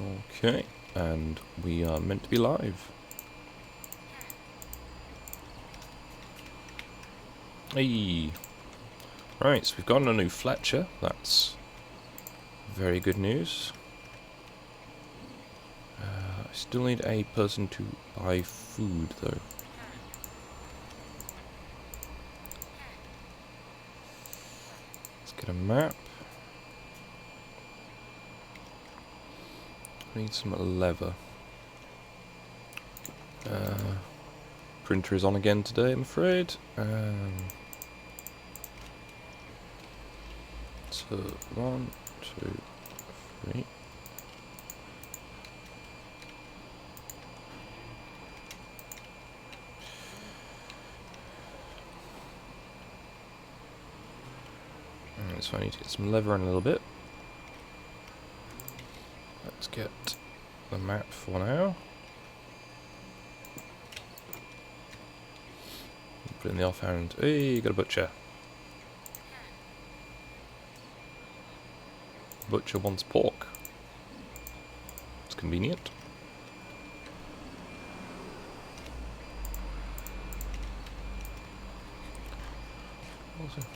Okay, and we are meant to be live. Hey! Right, so we've got a new Fletcher. That's very good news. I still need a person to buy food, though. Let's get a map. Need some leather. Printer is on again today, I'm afraid. So, 1, 2, 3. So I need to get some leather in a little bit. Let's get the map for now. Put in the offhand. Hey, you got a butcher. Butcher wants pork. It's convenient.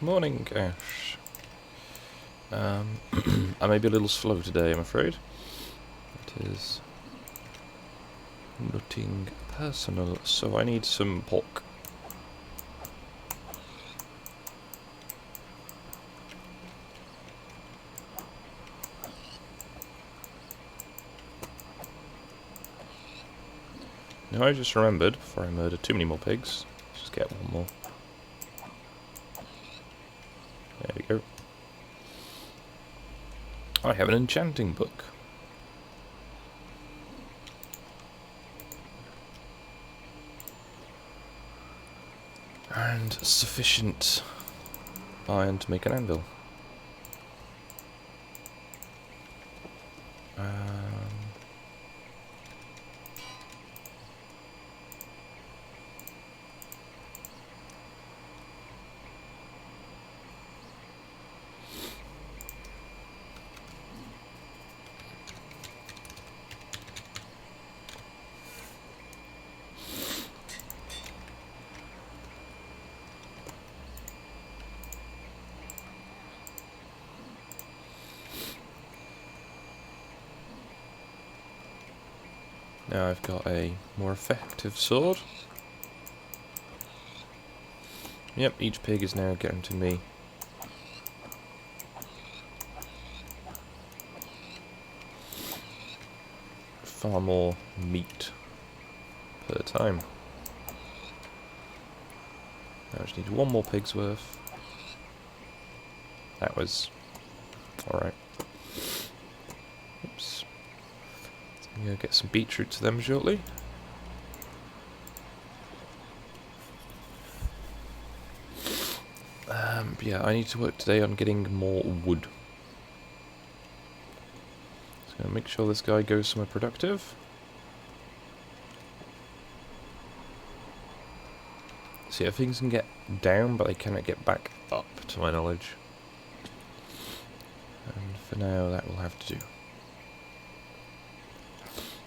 Morning, Ash. I may be a little slow today, I'm afraid. It is nothing personal, so I need some pork. Now I just remembered, before I murder too many more pigs, let's just get one more. There we go. I have an enchanting book. And sufficient iron to make an anvil. Now I've got a more effective sword. Yep, each pig is now getting to me. Far more meat per time. Now I just need one more pig's worth. That was alright. Oops. I'm gonna get some beetroot to them shortly. But yeah, I need to work today on getting more wood. Just gonna make sure this guy goes somewhere productive. See, things can get down, but they cannot get back up, to my knowledge. And for now, that will have to do.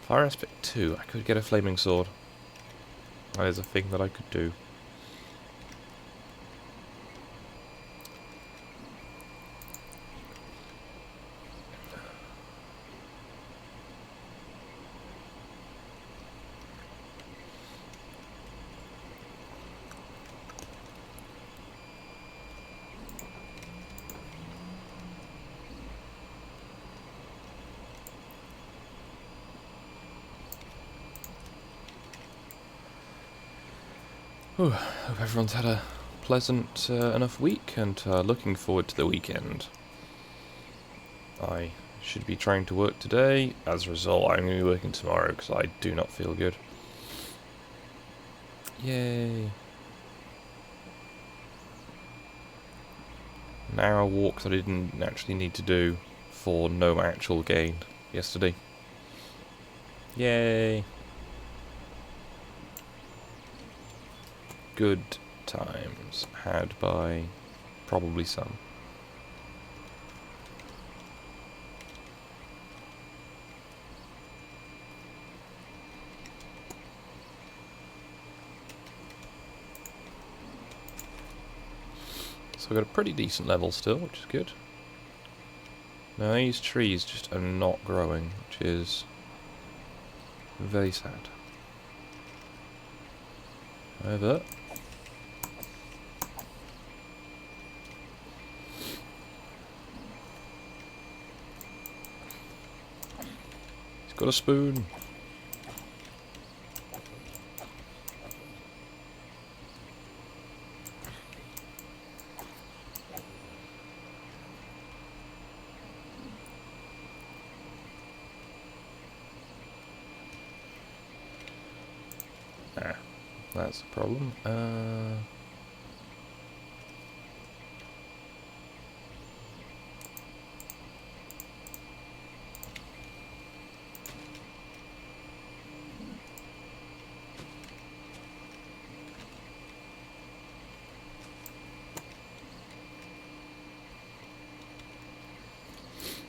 Fire aspect 2, I could get a flaming sword. That is a thing that I could do. Whew, hope everyone's had a pleasant enough week and looking forward to the weekend. I should be trying to work today. As a result, I'm going to be working tomorrow because I do not feel good. Yay. An hour walk that I didn't actually need to do for no actual gain yesterday. Yay. Good times had by probably some. So we've got a pretty decent level still, which is good. Now these trees just are not growing, which is very sad. However, he's got a spoon. That's the problem.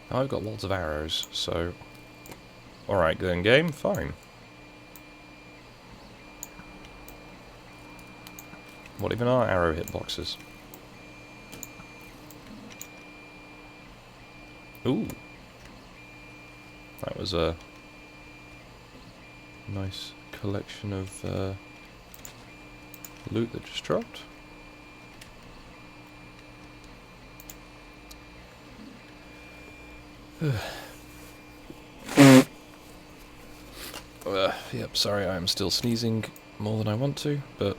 I've got lots of arrows, so... Alright then, game, fine. What even are arrow hitboxes? Ooh. That was a nice collection of loot that just dropped. Yep, sorry, I'm still sneezing more than I want to, but...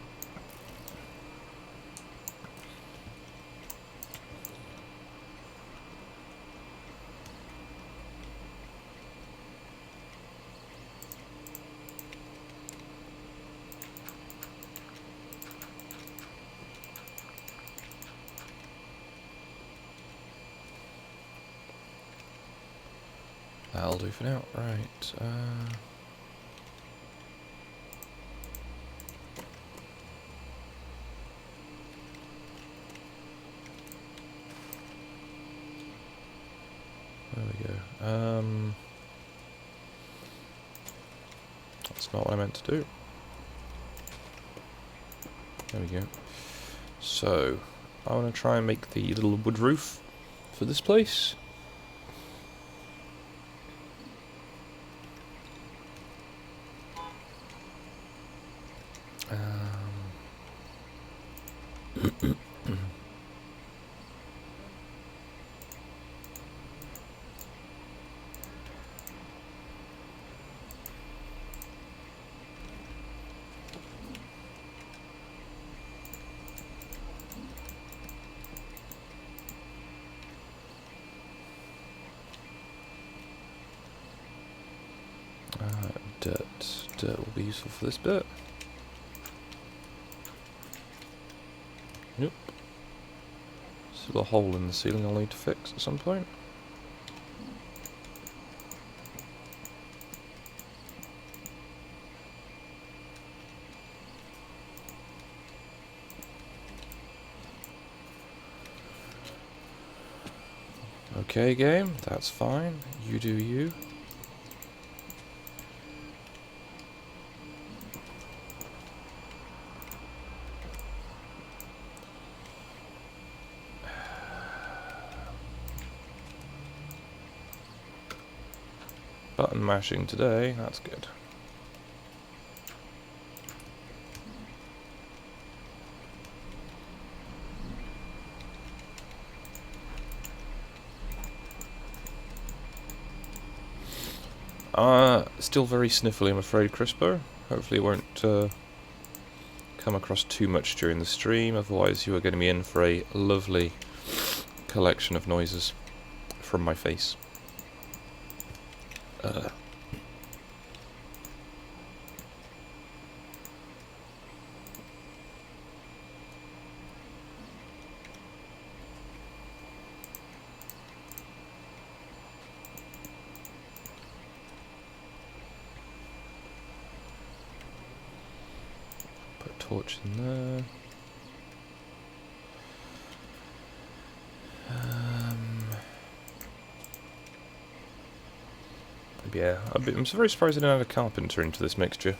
That'll do for now. Right, there we go. That's not what I meant to do. There we go. So, I want to try and make the little wood roof for this place. Dirt will be useful for this bit. Nope. Still a hole in the ceiling I'll need to fix at some point. Okay, game, that's fine. You do you. Button mashing today, that's good. Still very sniffly, I'm afraid, Crispo. Hopefully it won't come across too much during the stream, otherwise you are going to be in for a lovely collection of noises from my face. Put a torch in there. Yeah, I'm very surprised I didn't add a carpenter into this mixture.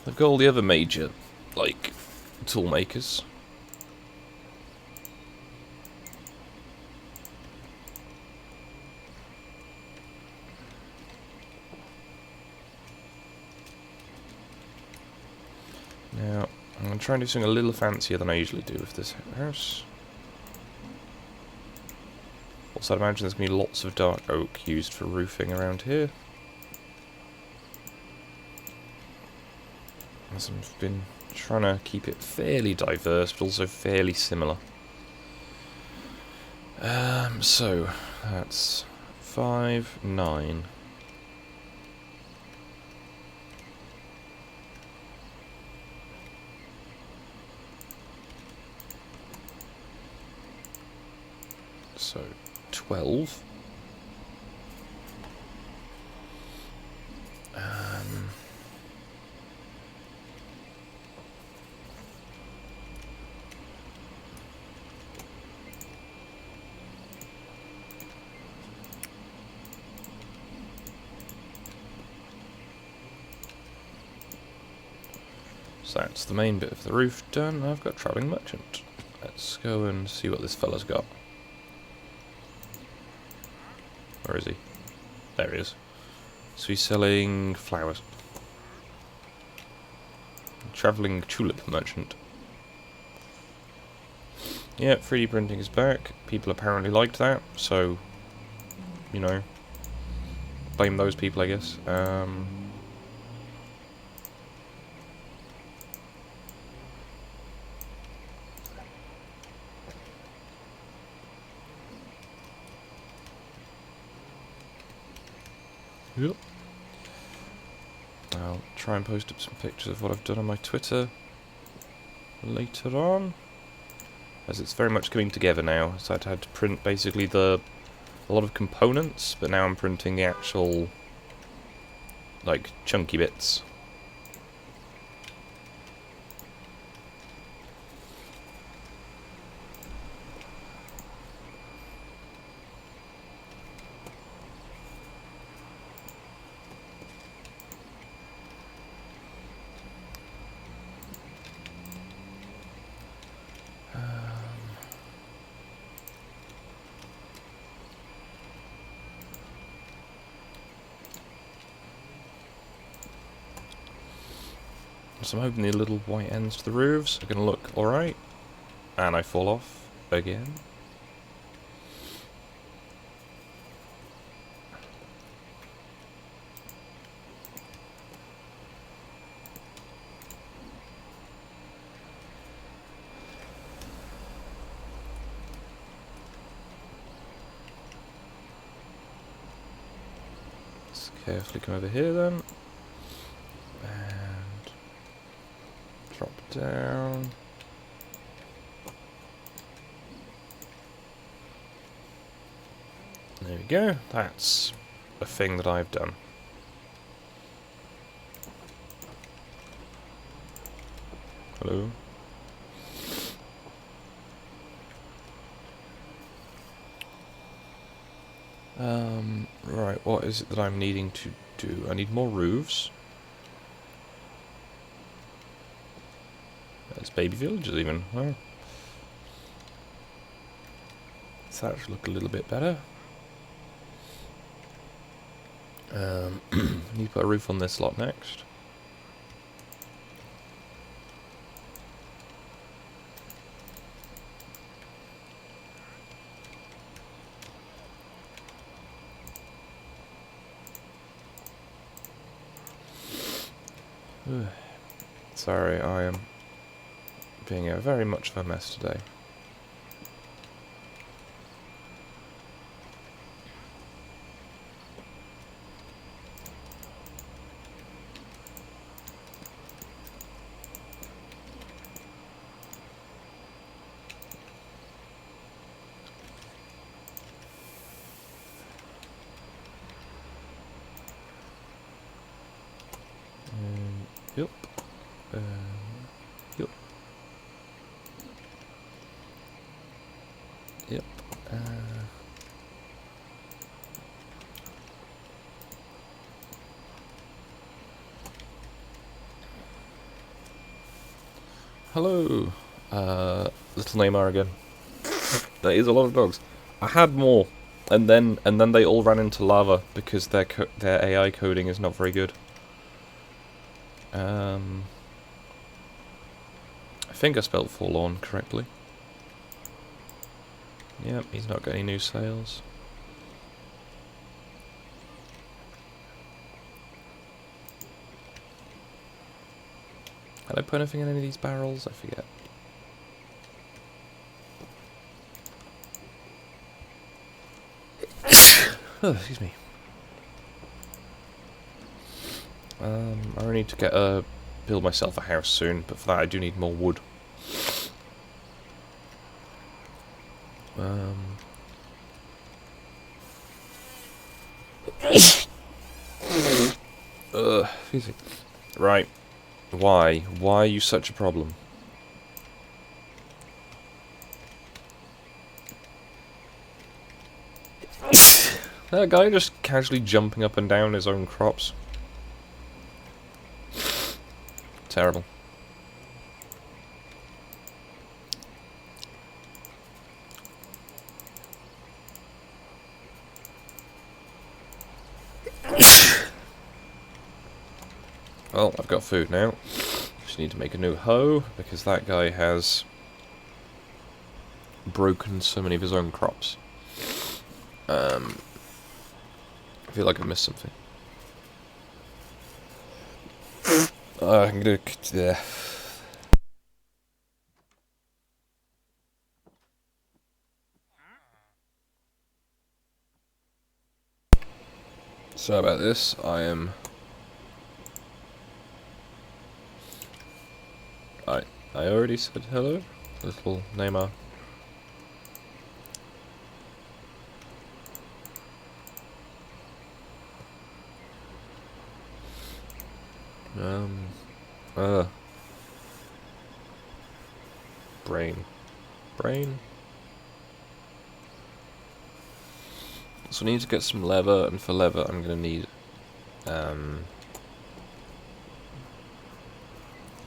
I've got all the other major, like, tool makers. try and do something a little fancier than I usually do with this house. Also, I'd imagine there's going to be lots of dark oak used for roofing around here. As I've been trying to keep it fairly diverse, but also fairly similar. So, that's 5, 9. So, 12. So that's the main bit of the roof done. I've got travelling merchant. Let's go and see what this fella's got. Where is he? There he is. So he's selling flowers. Travelling tulip merchant. Yeah, 3D printing is back. People apparently liked that, so, you know, blame those people, I guess. Yep. I'll try and post up some pictures of what I've done on my Twitter later on, as it's very much coming together now. So I'd had to print basically a lot of components, but now I'm printing the actual, like, chunky bits. So I'm hoping the little white ends to the roofs are going to look alright. And I fall off again. Let's carefully come over here then. Drop down. There we go. That's a thing that I've done. Hello. Right, what is it that I'm needing to do? I need more roofs. There's baby villages even. Well, so that should look a little bit better. Need to put a roof on this lot next. Sorry, I am being very much of a mess today. Yep. Yep. Yep. Hello, little Neymar again. That is a lot of dogs. I had more, and then they all ran into lava because their AI coding is not very good. think I spelled forlorn correctly. Yep, he's not got any new sales. Had I put anything in any of these barrels? I forget. Oh, excuse me. I really need to build myself a house soon, but for that I do need more wood. Excuse me. Right. Why? Why are you such a problem? That guy just casually jumping up and down his own crops. Terrible. Well, I've got food now. Just need to make a new hoe, because that guy has broken so many of his own crops. I feel like I missed something. I'm gonna... yeah. Sorry about this, I already said hello, little Neymar. Brain. So I need to get some leather, and for leather I'm gonna need,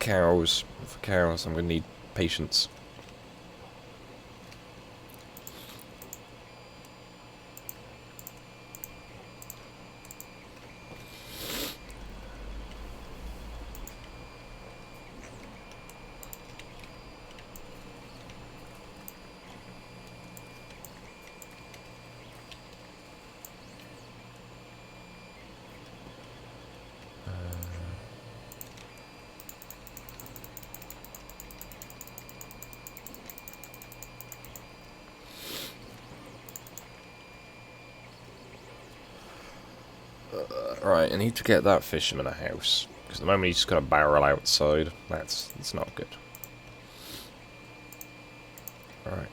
cows. For cows I'm gonna need patience. Right, I need to get that fisherman a house. Because at the moment he's just got a barrel outside. That's not good. Alright.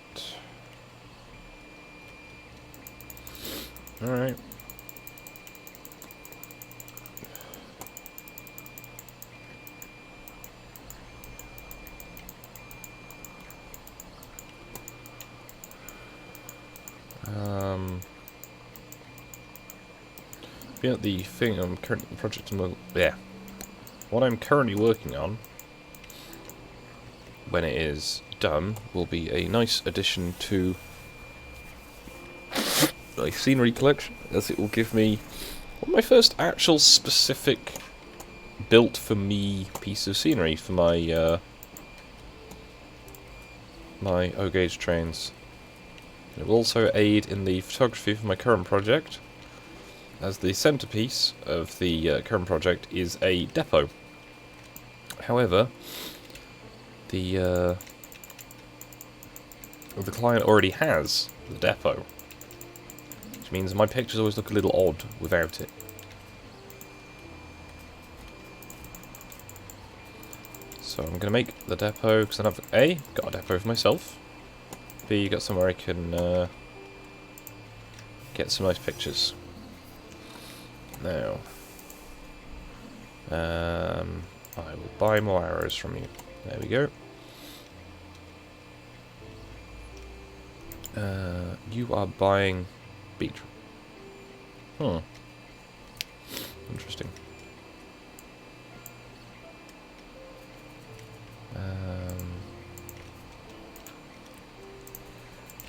Alright. Yeah, the thing I'm currently what I'm currently working on, when it is done, will be a nice addition to my scenery collection, as it will give me my first actual specific built for me piece of scenery for my my O-gauge trains. It will also aid in the photography for my current project, as the centerpiece of the current project is a depot. However, the client already has the depot, which means my pictures always look a little odd without it. So I'm going to make the depot, because then I've A, got a depot for myself, B, got somewhere I can get some nice pictures. Now, I will buy more arrows from you. There we go. You are buying beetroot. Interesting.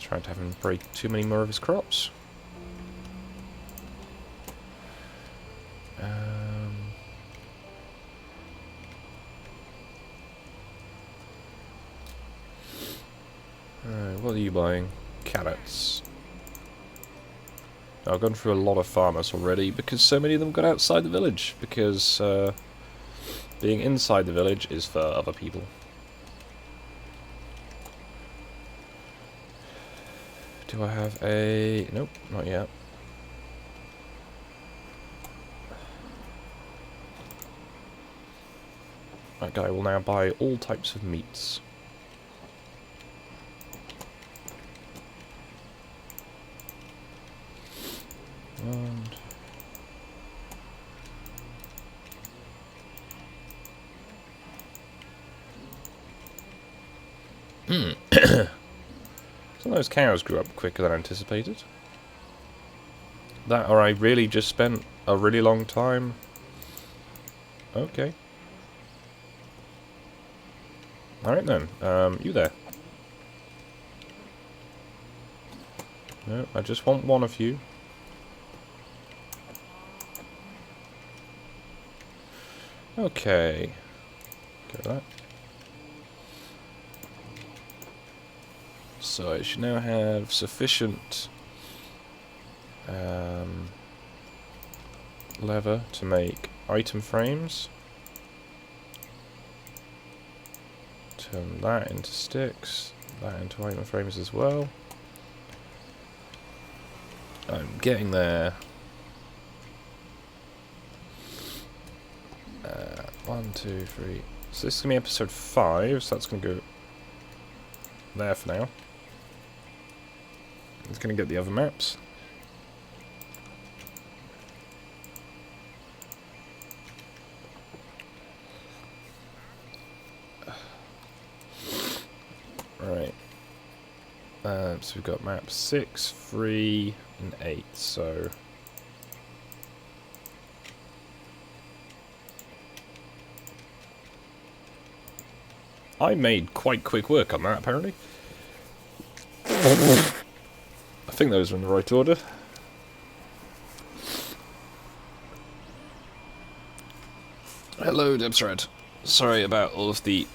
Trying to have him break too many more of his crops. you buying? Carrots. I've gone through a lot of farmers already because so many of them got outside the village. Because being inside the village is for other people. Do I have a... Nope, not yet. That guy will now buy all types of meats. And... Some of those cows grew up quicker than anticipated. That, or I really just spent a really long time. Okay. Alright then, you there. No, I just want one of you. Okay. Go that. So I should now have sufficient leather to make item frames. Turn that into sticks, that into item frames as well. I'm getting there. 1, 2, 3. So this is going to be episode 5, so that's going to go there for now. It's going to get the other maps. Right. So we've got map 6, 3, and 8, so... I made quite quick work on that, apparently. I think those are in the right order. Hello, Debsred. Sorry about all of the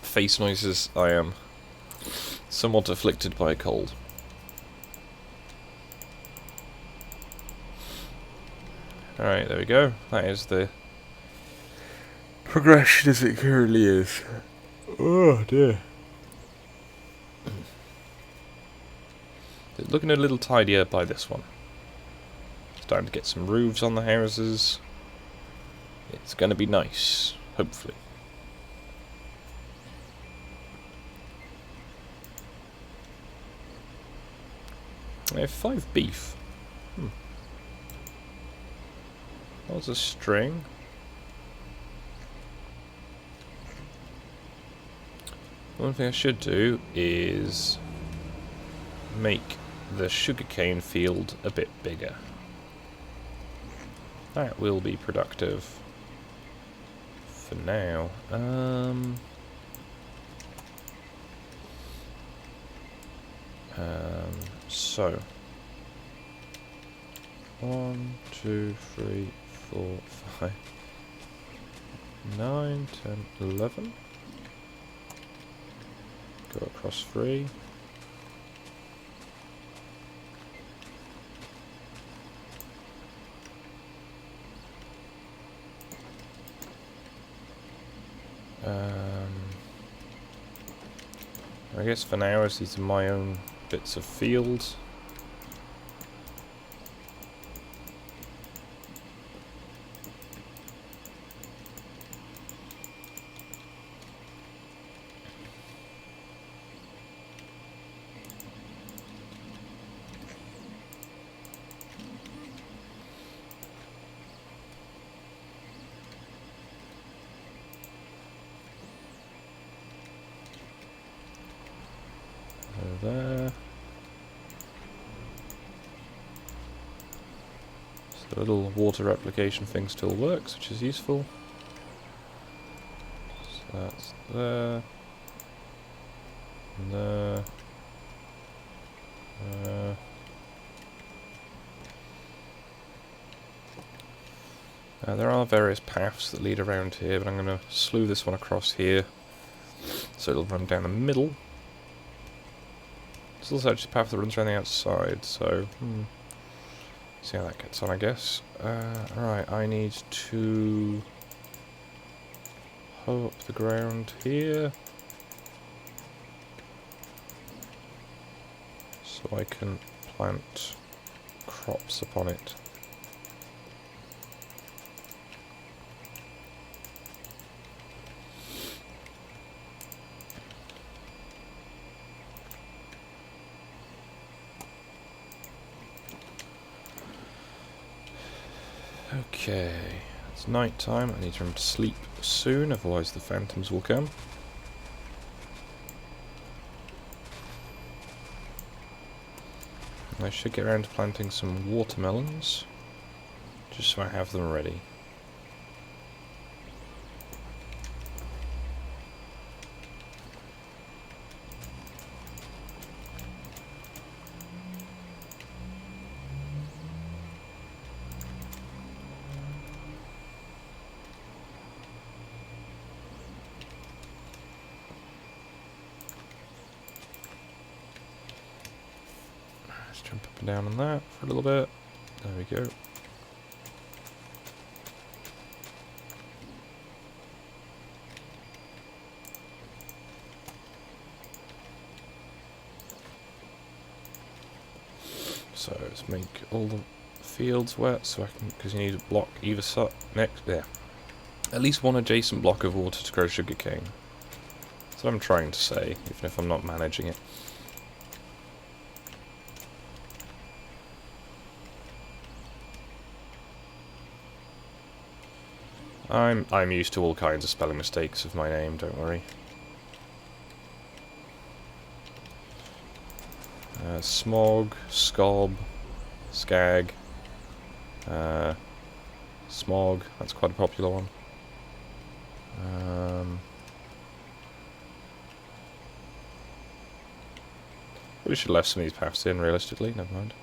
face noises. I am somewhat afflicted by a cold. Alright, there we go. That is the progression as it currently is. Oh dear. It's looking a little tidier by this one. Starting to get some roofs on the houses. It's going to be nice, hopefully. I have 5 beef. That was a string. One thing I should do is make the sugarcane field a bit bigger. That will be productive for now. So 1, 2, 3, 4, 5, 9, 10, 11. Go across 3. I guess for now, as these are my own bits of field. There. So the little water replication thing still works, which is useful. So that's there. And there. There are various paths that lead around here, but I'm going to slew this one across here, so it'll run down the middle. It's also actually a path that runs around the outside, so... See how that gets on, I guess. Right, I need to... hoe up the ground here. So I can plant crops upon it. Okay, it's night time. I need to remember to sleep soon, otherwise the phantoms will come. I should get around to planting some watermelons, just so I have them ready. Let's jump up and down on that for a little bit. There we go. So let's make all the fields wet so I can, because you need a block either side, next, yeah. At least one adjacent block of water to grow sugarcane. That's what I'm trying to say, even if I'm not managing it. I'm used to all kinds of spelling mistakes of my name, don't worry. Smog, Skog, Skag, Smog, that's quite a popular one. Probably should have left some of these paths in, realistically, never mind.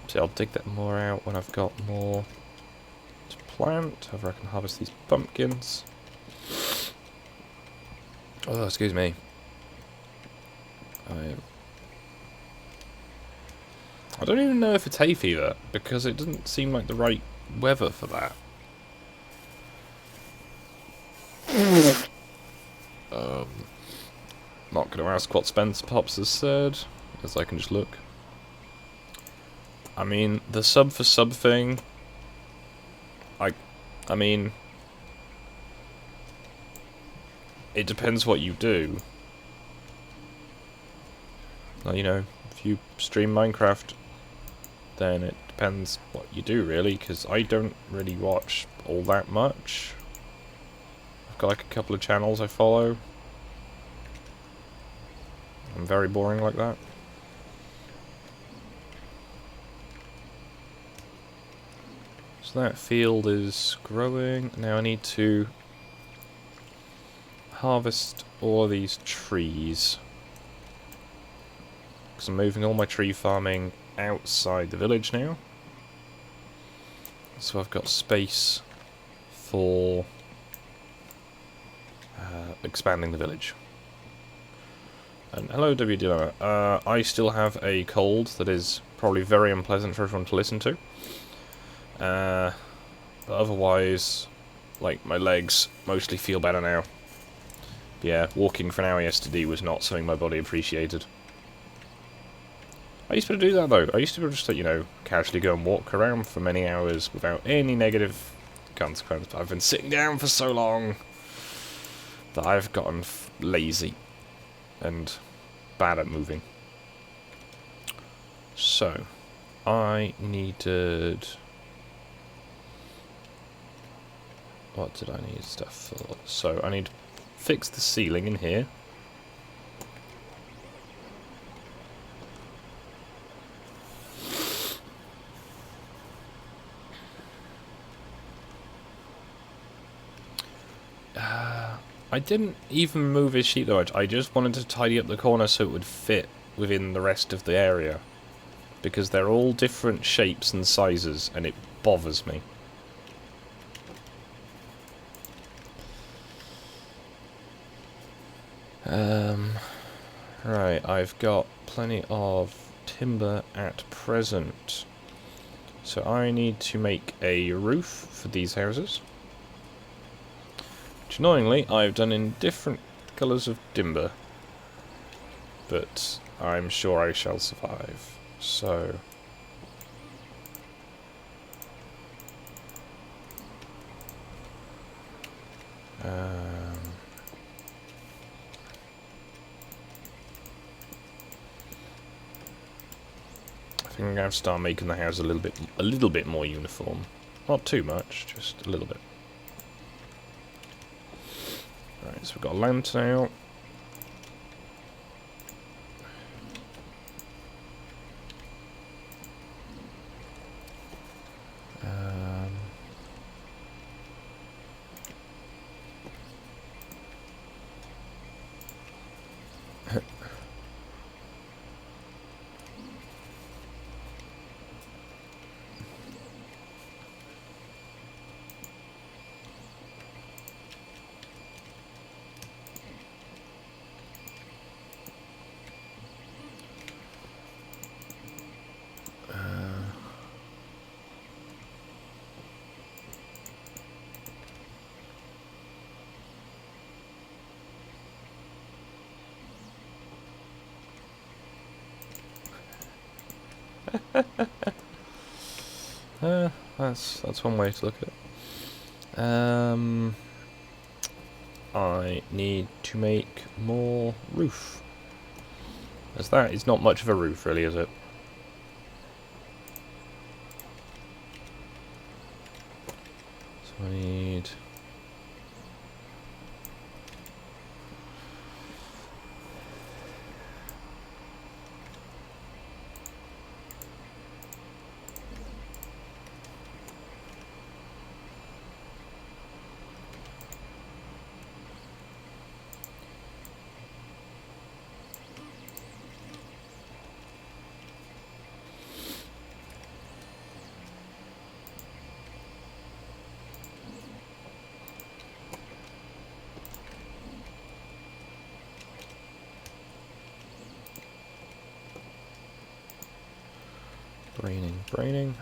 So I'll dig that more out when I've got more to plant. However, I can harvest these pumpkins. Oh, excuse me. I don't even know if it's hay fever, because it doesn't seem like the right weather for that. Not going to ask what Spencer Pops has said, as I can just look. I mean, the sub for sub thing, I mean, it depends what you do. Well, you know, if you stream Minecraft, then it depends what you do, really, because I don't really watch all that much. I've got like a couple of channels I follow. I'm very boring like that. So that field is growing. Now I need to harvest all these trees, because I'm moving all my tree farming outside the village now. So I've got space for expanding the village. And hello, W Dilemma. I still have a cold that is probably very unpleasant for everyone to listen to. But otherwise, like, my legs mostly feel better now. But yeah, walking for an hour yesterday was not something my body appreciated. I used to do that though. I used to just, you know, casually go and walk around for many hours without any negative consequence. But I've been sitting down for so long that I've gotten lazy and bad at moving. So, I needed... What did I need stuff for? So, I need to fix the ceiling in here. I didn't even move his sheet though, I just wanted to tidy up the corner so it would fit within the rest of the area, because they're all different shapes and sizes, and it bothers me. Right, I've got plenty of timber at present, so I need to make a roof for these houses, which annoyingly I've done in different colours of timber, but I'm sure I shall survive. So I think I'm going to start making the house a little bit more uniform. Not too much, just a little bit. Right, so we've got a lantern out. That's one way to look at it. I need to make more roof, as that is not much of a roof, really, is it? So I need... braining.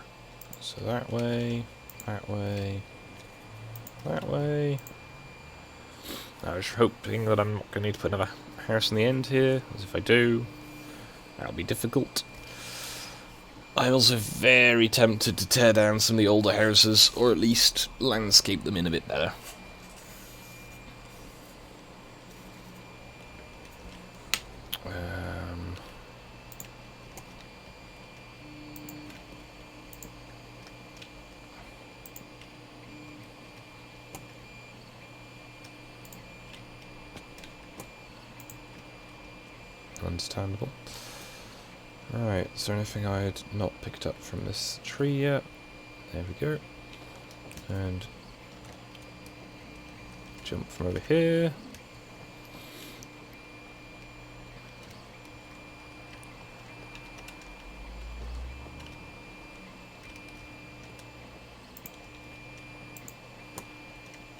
So that way, that way, that way. I was hoping that I'm not going to need to put another house in the end here, as if I do, that'll be difficult. I'm also very tempted to tear down some of the older houses, or at least landscape them in a bit better. Understandable. Right, is there anything I had not picked up from this tree yet? There we go. And jump from over here.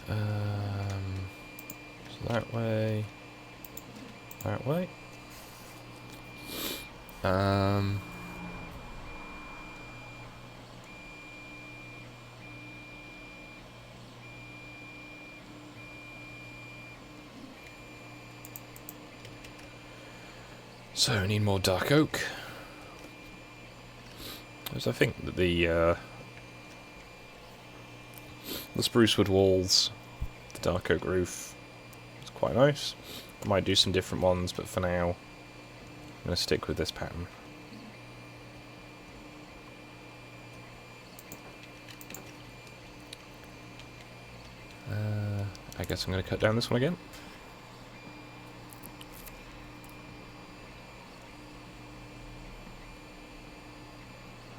So that way. That way. So I need more dark oak. Because I think that the spruce wood walls, the dark oak roof, is quite nice. I might do some different ones, but for now, I'm going to stick with this pattern. I guess I'm going to cut down this one again.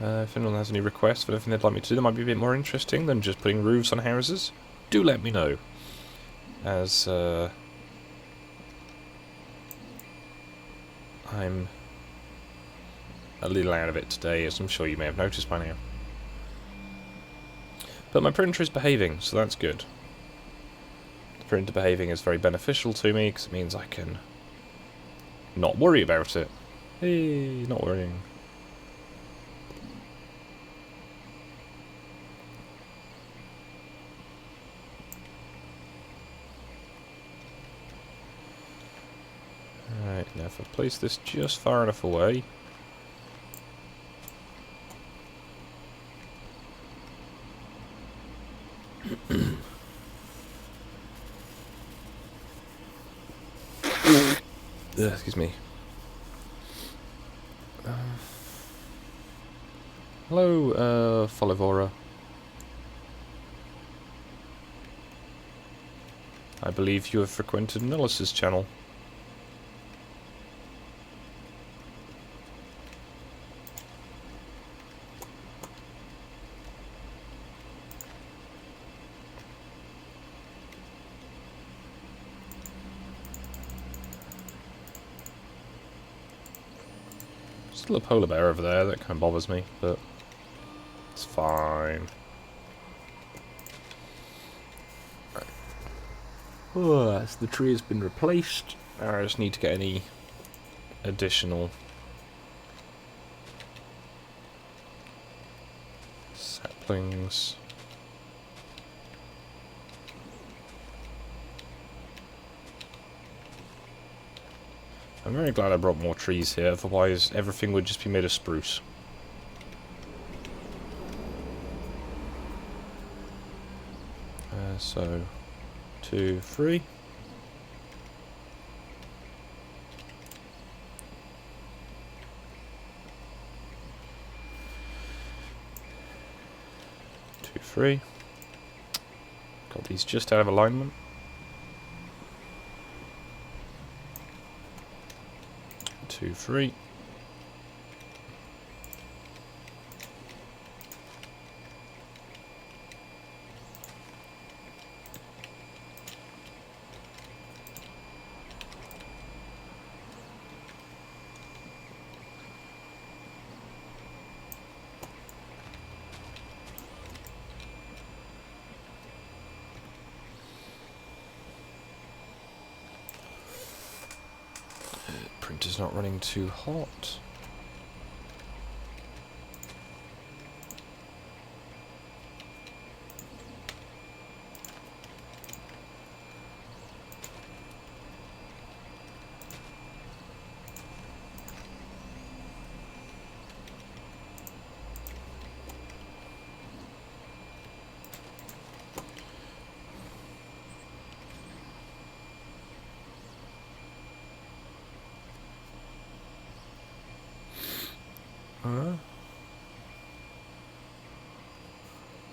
If anyone has any requests for anything they'd like me to do that might be a bit more interesting than just putting roofs on houses, do let me know. As I'm a little out of it today, as I'm sure you may have noticed by now. But my printer is behaving, so that's good. The printer behaving is very beneficial to me, because it means I can not worry about it. Hey, not worrying. Right, now if I place this just far enough away... excuse me. Hello, Folivora. I believe you have frequented Nullis's channel. Still a polar bear over there, that kind of bothers me, but it's fine. Oh, as the tree has been replaced, I just need to get any additional saplings. I'm very glad I brought more trees here, otherwise everything would just be made of spruce. So, 2, 3. Two, 3. Got these just out of alignment. 2, 3. Printer's not running too hot.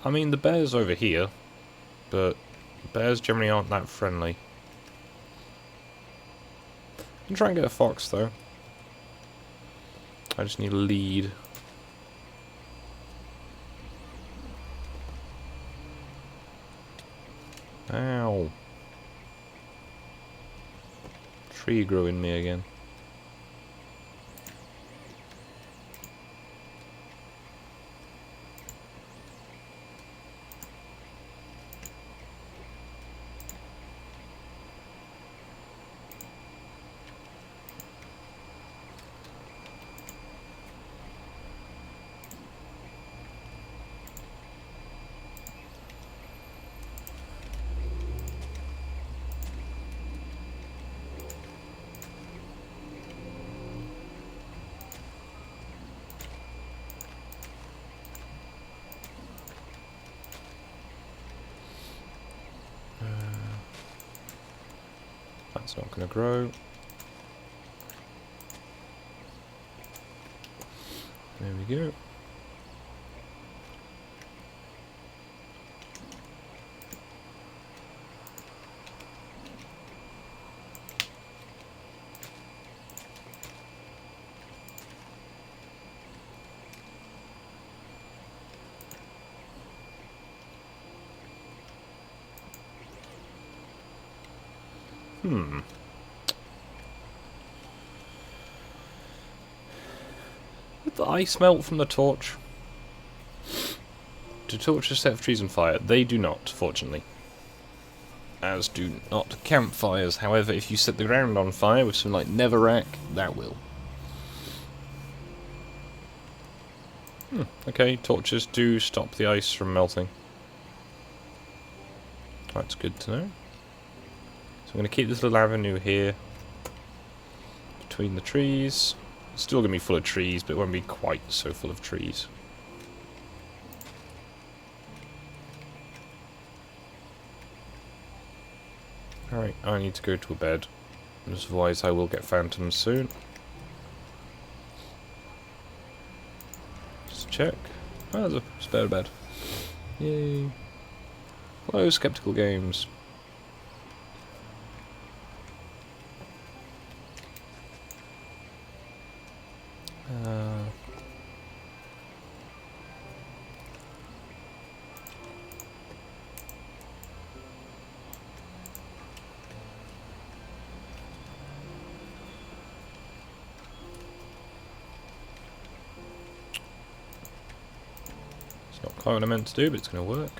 I mean, the bear's over here, but bears generally aren't that friendly. I can try and get a fox, though. I just need a lead. Ow. Tree grew in me again. That's not going to grow. There we go. Would the ice melt from the torch? Do torches set trees on fire? They do not, fortunately. As do not campfires. However, if you set the ground on fire with some like netherrack, that will. Okay, torches do stop the ice from melting. That's good to know. So I'm going to keep this little avenue here between the trees. It's still going to be full of trees, but it won't be quite so full of trees. Alright, I need to go to bed. Otherwise I will get phantoms soon. Just check. Oh, there's a spare bed. Yay. Hello, Skeptical Games. It's not quite what I meant to do, but it's going to work.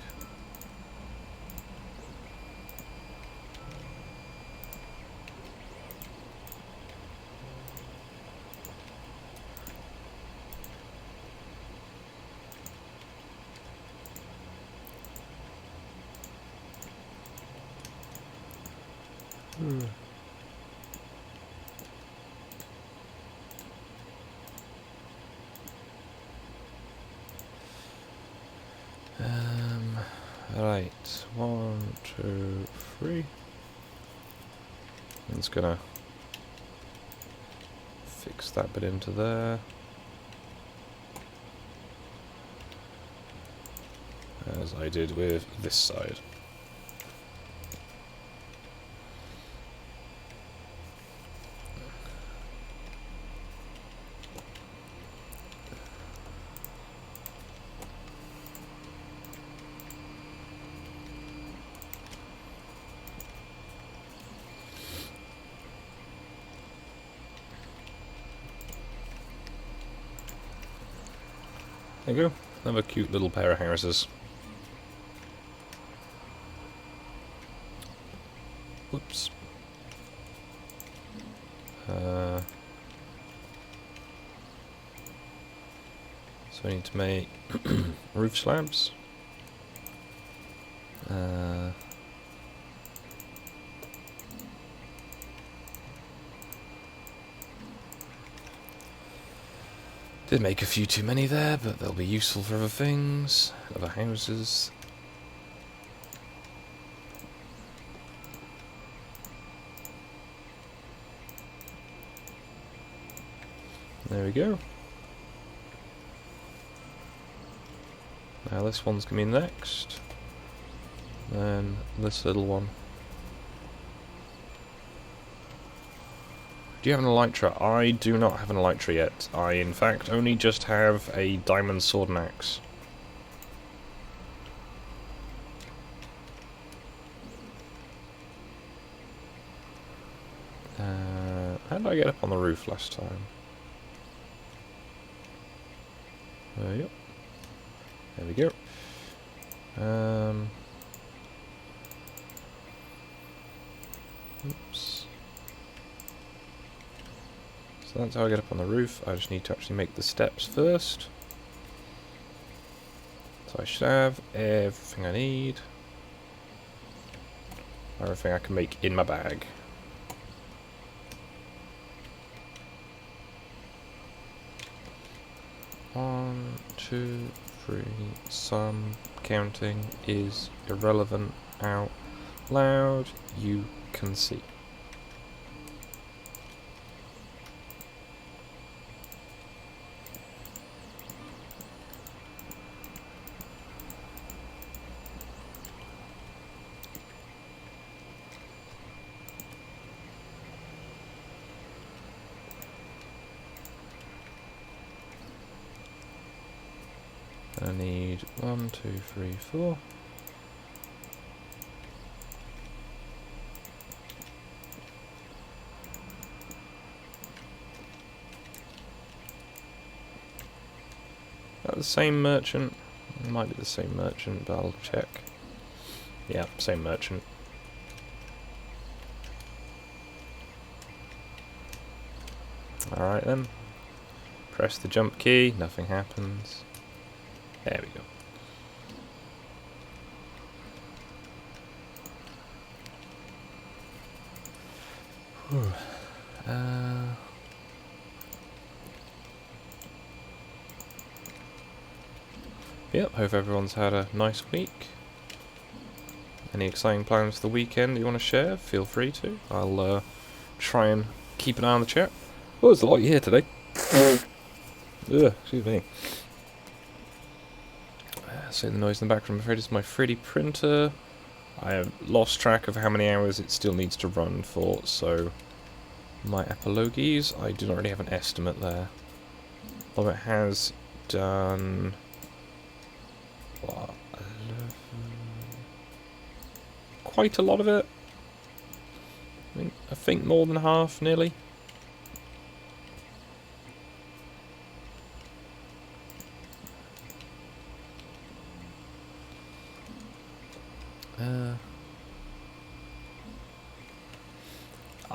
Right, 1, 2, 3. I'm just gonna fix that bit into there. As I did with this side. There you go. Another cute little pair of houses. Whoops. So I need to make roof slabs. Did make a few too many there, but they'll be useful for other things, other houses. There we go. Now this one's going to be next. Then this little one. Do you have an elytra? I do not have an elytra yet. I, in fact, only just have a diamond sword and axe. How did I get up on the roof last time? Yep. There we go. Oops. So that's how I get up on the roof. I just need to actually make the steps first. So I should have everything I need. Everything I can make in my bag. One, two, three. Some counting is irrelevant out loud. You can see. I need 1, 2, 3, 4. the same merchant? It might be the same merchant, but I'll check. Yeah, same merchant. Alright then. Press the jump key, nothing happens. There we go. Yep, hope everyone's had a nice week. Any exciting plans for the weekend you want to share? Feel free to. I'll try and keep an eye on the chat. Oh, there's a lot here today. Ugh, excuse me. So the noise in the background, I'm afraid it's my 3D printer. I have lost track of how many hours it still needs to run for, so my apologies. I do not really have an estimate there. Although it has done... what? 11... quite a lot of it. I think more than half, nearly.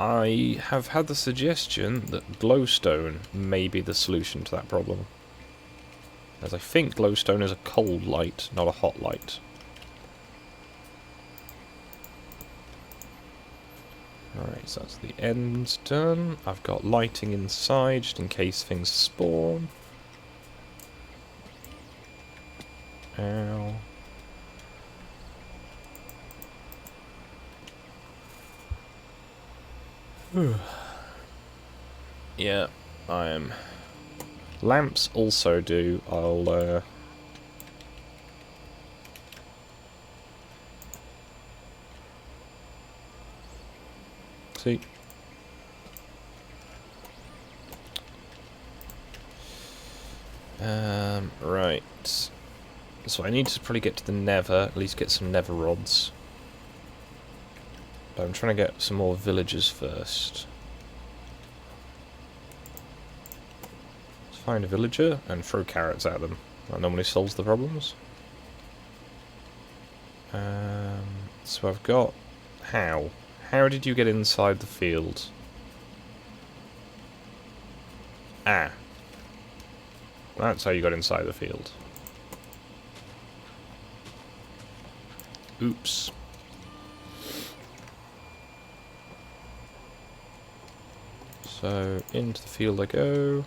I have had the suggestion that glowstone may be the solution to that problem. As I think glowstone is a cold light, not a hot light. Alright, so that's the ends done. I've got lighting inside, just in case things spawn. Ow. Yeah, I am. Lamps also do. I'll see. Right. So I need to probably get to the nether, at least get some nether rods. But I'm trying to get some more villagers first. Let's find a villager and throw carrots at them. That normally solves the problems. So I've got... how? How did you get inside the field? Ah. That's how you got inside the field. Oops. So, into the field I go.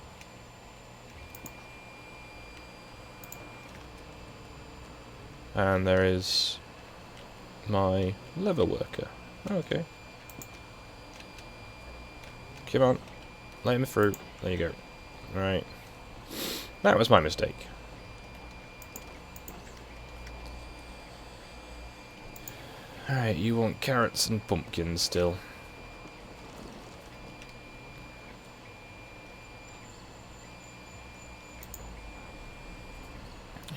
And there is my leather worker. Okay. Come on. Let me through. There you go. Right. That was my mistake. Alright, you want carrots and pumpkins still.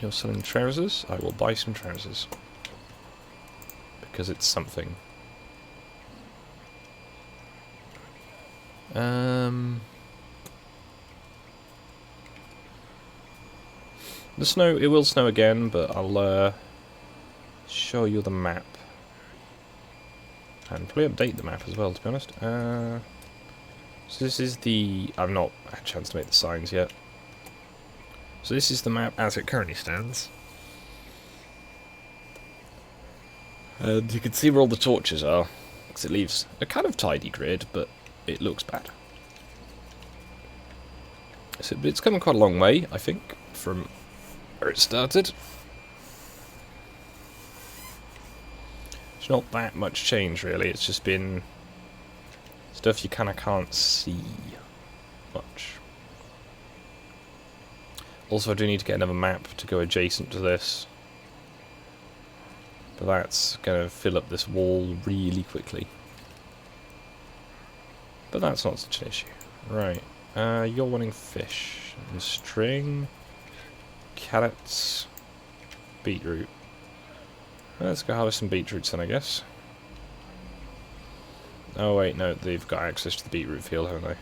You're selling trousers? I will buy some trousers. Because it's something. The snow, it will snow again, but I'll show you the map. And probably update the map as well, to be honest. So this is the... I've not had a chance to make the signs yet. So this is the map as it currently stands. And you can see where all the torches are, because it leaves a kind of tidy grid, but it looks bad. So it's come quite a long way, I think, from where it started. It's not that much change, really. It's just been stuff you kind of can't see much. Also, I do need to get another map to go adjacent to this. But that's going to fill up this wall really quickly. But that's not such an issue. Right. You're wanting fish. And string. Carrots. Beetroot. Let's go harvest some beetroots then, I guess. Oh wait, no, they've got access to the beetroot field, haven't they?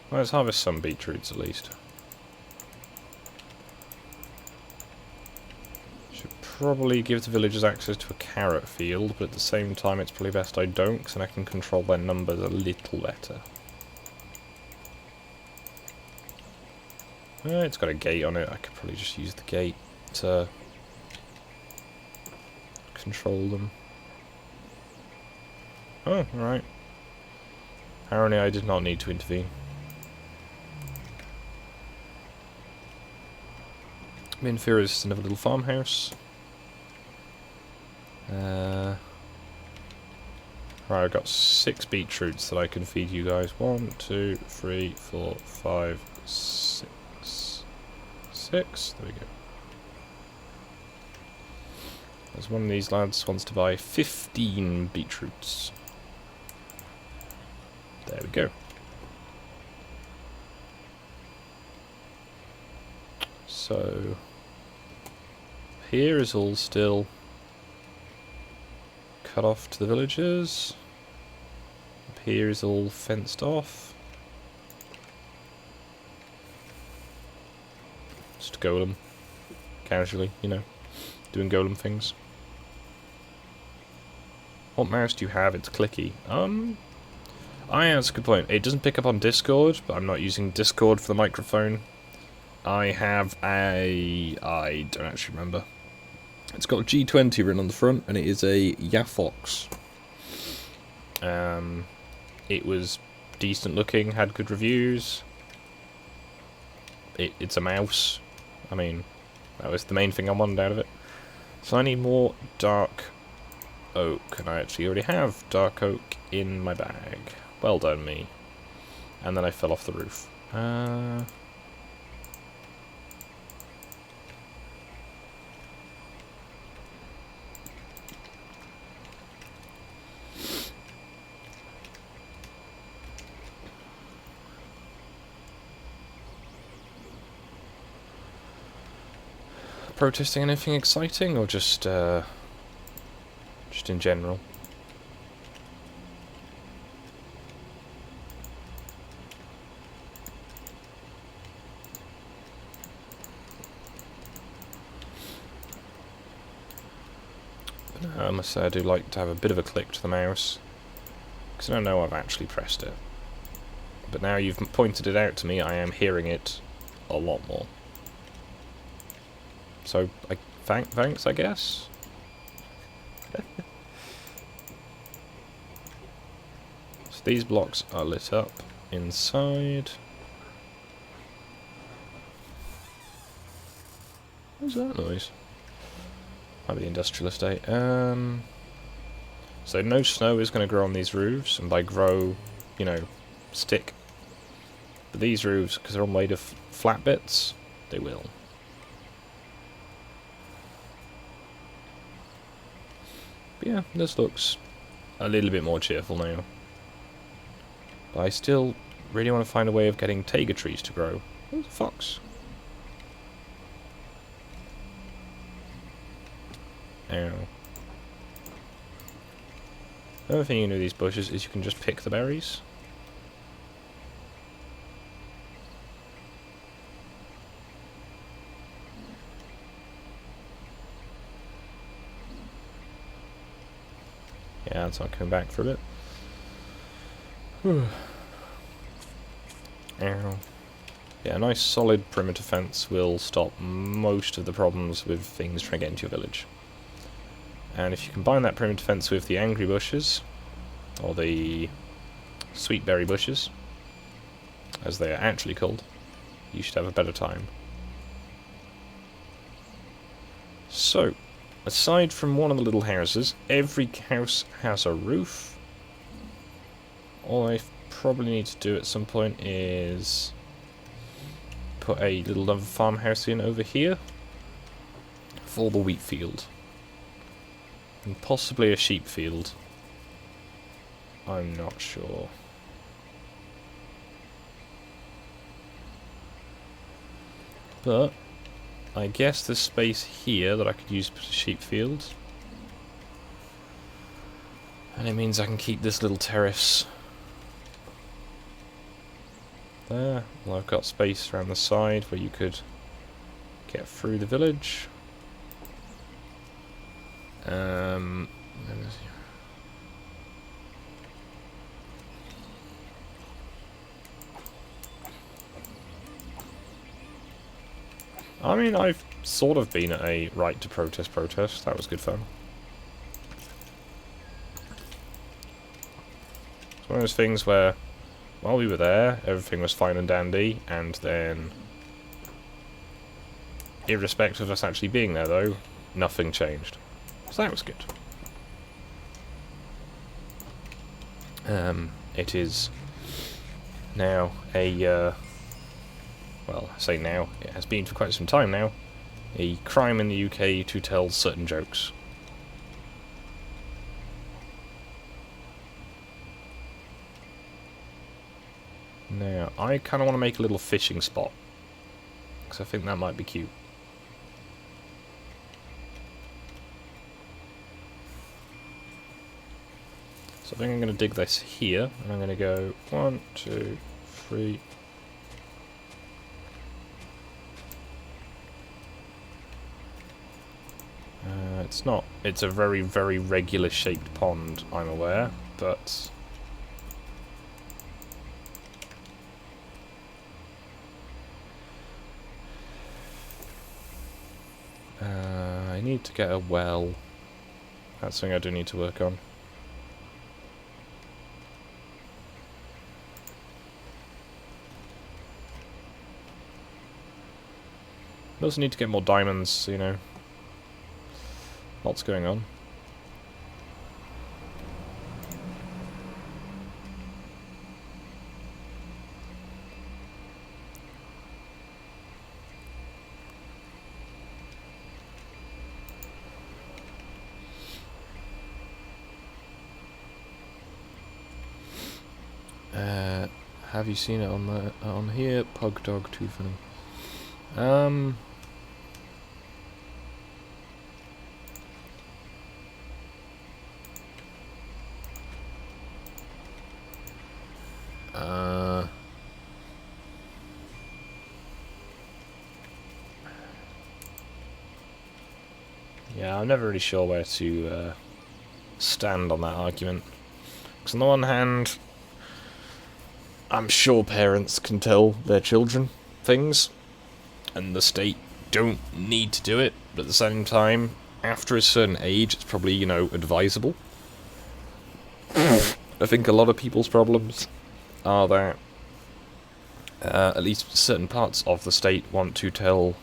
Well, let's harvest some beetroots at least. probably give the villagers access to a carrot field, but at the same time it's probably best I don't, because then I can control their numbers a little better. It's got a gate on it. I could probably just use the gate to control them. Oh, alright. Apparently I did not need to intervene. In theory, this is another little farmhouse. Right, I've got 6 beetroots that I can feed you guys. 1, 2, 3, 4, 5, 6. 6. There we go. There's one of these lads wants to buy 15 beetroots. There we go. So here is all still cut off to the villagers. Up here is all fenced off. Just golem. Casually, you know. Doing golem things. What mouse do you have? It's clicky. That's a good point. It doesn't pick up on Discord, but I'm not using Discord for the microphone. I have I don't actually remember. It's got G20 written on the front, and it is a Yafox. It was decent looking, had good reviews. It's a mouse. I mean, that was the main thing I wanted out of it. So I need more dark oak, and I actually already have dark oak in my bag. Well done, me. And then I fell off the roof. Protesting anything exciting, or just in general? I must say I do like to have a bit of a click to the mouse, because I don't know I've actually pressed it. But now you've pointed it out to me, I am hearing it a lot more. So, thanks, I guess? So these blocks are lit up inside. What's that noise? Might be the industrial estate. So no snow is going to grow on these roofs, and by grow, you know, stick. But these roofs, because they're all made of flat bits, they will. But yeah, this looks a little bit more cheerful now. But I still really want to find a way of getting taiga trees to grow. There's a fox. Ow. Another thing you can do with these bushes is you can just pick the berries. Yeah, it's not coming back for a bit. Whew. Ow. Yeah, a nice solid perimeter fence will stop most of the problems with things trying to get into your village. And if you combine that perimeter fence with the angry bushes, or the sweet berry bushes, as they are actually called, you should have a better time. So, aside from one of the little houses, every house has a roof. All I probably need to do at some point is put a little other farmhouse in over here for the wheat field. And possibly a sheep field. I'm not sure. But I guess there's space here that I could use for a sheep field. And it means I can keep this little terrace there. Well, I've got space around the side where you could get through the village. Let me see. I mean, I've sort of been at a right to protest. That was good fun. It's one of those things where, while we were there, everything was fine and dandy, and then, irrespective of us actually being there, though, nothing changed. So that was good. It is now a, well, I say now, it has been for quite some time now, a crime in the UK to tell certain jokes. Now, I kind of want to make a little fishing spot, because I think that might be cute. So I think I'm going to dig this here, and I'm going to go 1, 2, 3... it's not. It's a very, very regular shaped pond, I'm aware, but... I need to get a well. That's something I do need to work on. I also need to get more diamonds, you know. Lots going on. Have you seen it on the on here? Pug dog, too funny. Yeah, I'm never really sure where to stand on that argument. Because on the one hand, I'm sure parents can tell their children things, and the state don't need to do it, but at the same time, after a certain age, it's probably, you know, advisable. I think a lot of people's problems are that at least certain parts of the state want to tell,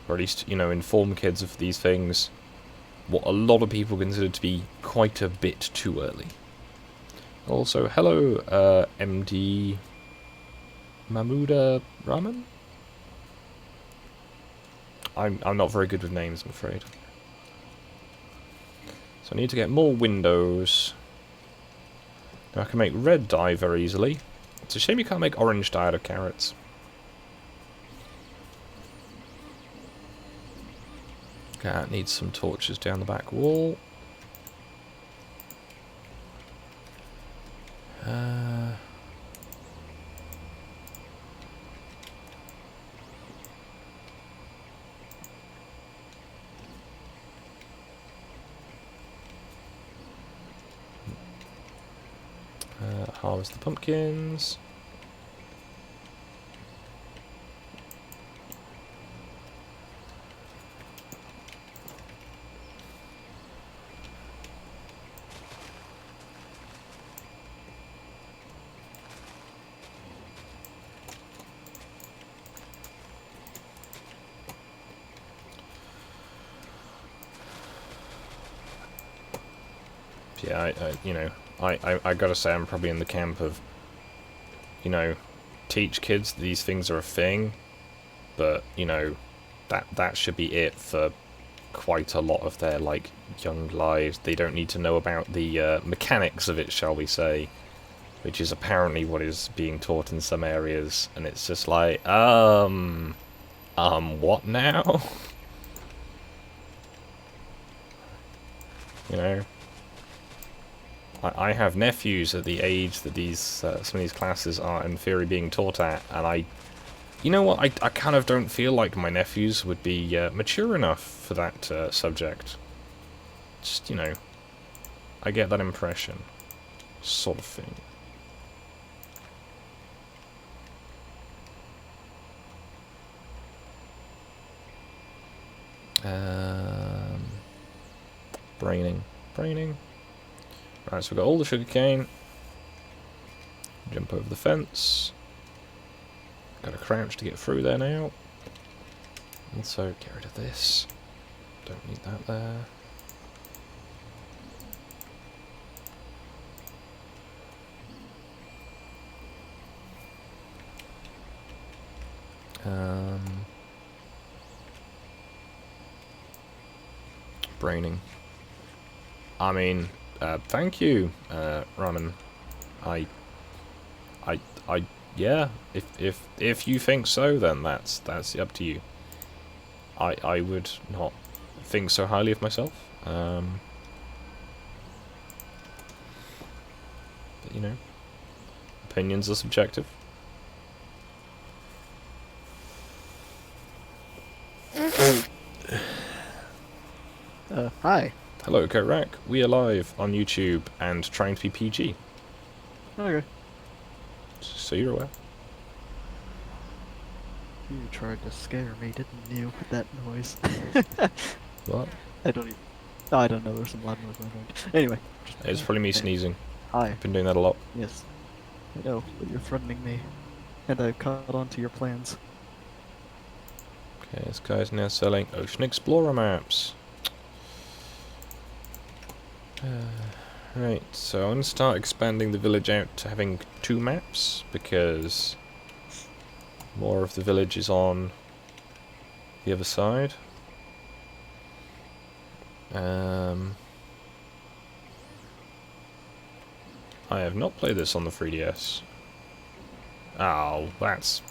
or at least, you know, inform kids of these things, what a lot of people consider to be quite a bit too early. Also, hello, MD Mahmouda Rahman? I'm not very good with names, I'm afraid. So I need to get more windows. Now I can make red dye very easily. It's a shame you can't make orange dye out of carrots. Okay, that needs some torches down the back wall. Harvest the pumpkins. Yeah, I gotta say I'm probably in the camp of, you know, teach kids these things are a thing, but, you know, that should be it for quite a lot of their, like, young lives. They don't need to know about the mechanics of it, shall we say, which is apparently what is being taught in some areas, and it's just like, what now? You know? I have nephews at the age that these some of these classes are in theory being taught at, and you know what, I kind of don't feel like my nephews would be mature enough for that subject. Just, you know, I get that impression. Sort of thing. Braining. Right, so we've got all the sugarcane. Jump over the fence. Got to crouch to get through there now. Also, get rid of this. Don't need that there. Braining. I mean, thank you, Ramen. Yeah. If you think so, then that's up to you. I would not think so highly of myself. But you know, opinions are subjective. Hi. Hello, Korak. We are live on YouTube and trying to be PG. Okay. So you're aware. You tried to scare me, didn't you, with that noise? What? I don't know, there's some loud noise going on. Anyway. It's probably me sneezing. Hi. I've been doing that a lot. Yes. I know, but you're threatening me. And I've caught on to your plans. Okay, this guy's now selling Ocean Explorer maps. Right, so I'm going to start expanding the village out to having 2 maps, because more of the village is on the other side. I have not played this on the 3DS. Oh, that's...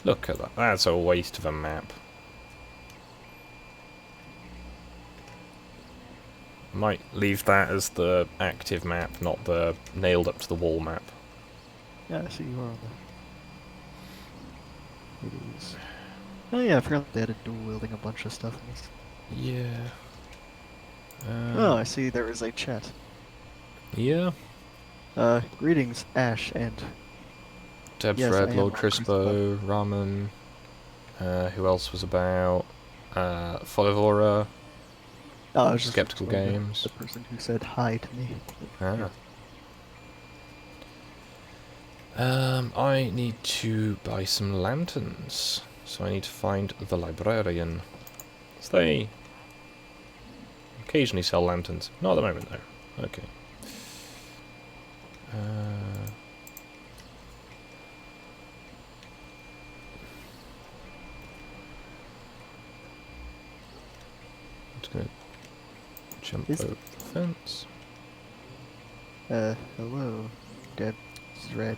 Look at that. That's a waste of a map. Might leave that as the active map, not the nailed up to the wall map. Yeah, I see you are on the... It is... Oh yeah, I forgot they added dual wielding a bunch of stuff in this. Yeah. Oh, I see there is a chat. Yeah. Greetings, Ash, and... Deb's yes, Red, I am Lord on Crispo, Ramen. Who else was about? Folivora. Oh, I was just Skeptical responding to Games. the person who said hi to me. Ah. I need to buy some lanterns. So I need to find the librarian. So they occasionally sell lanterns. Not at the moment, though. Okay. I'm just gonna jump over the fence. Hello, Deb's Red.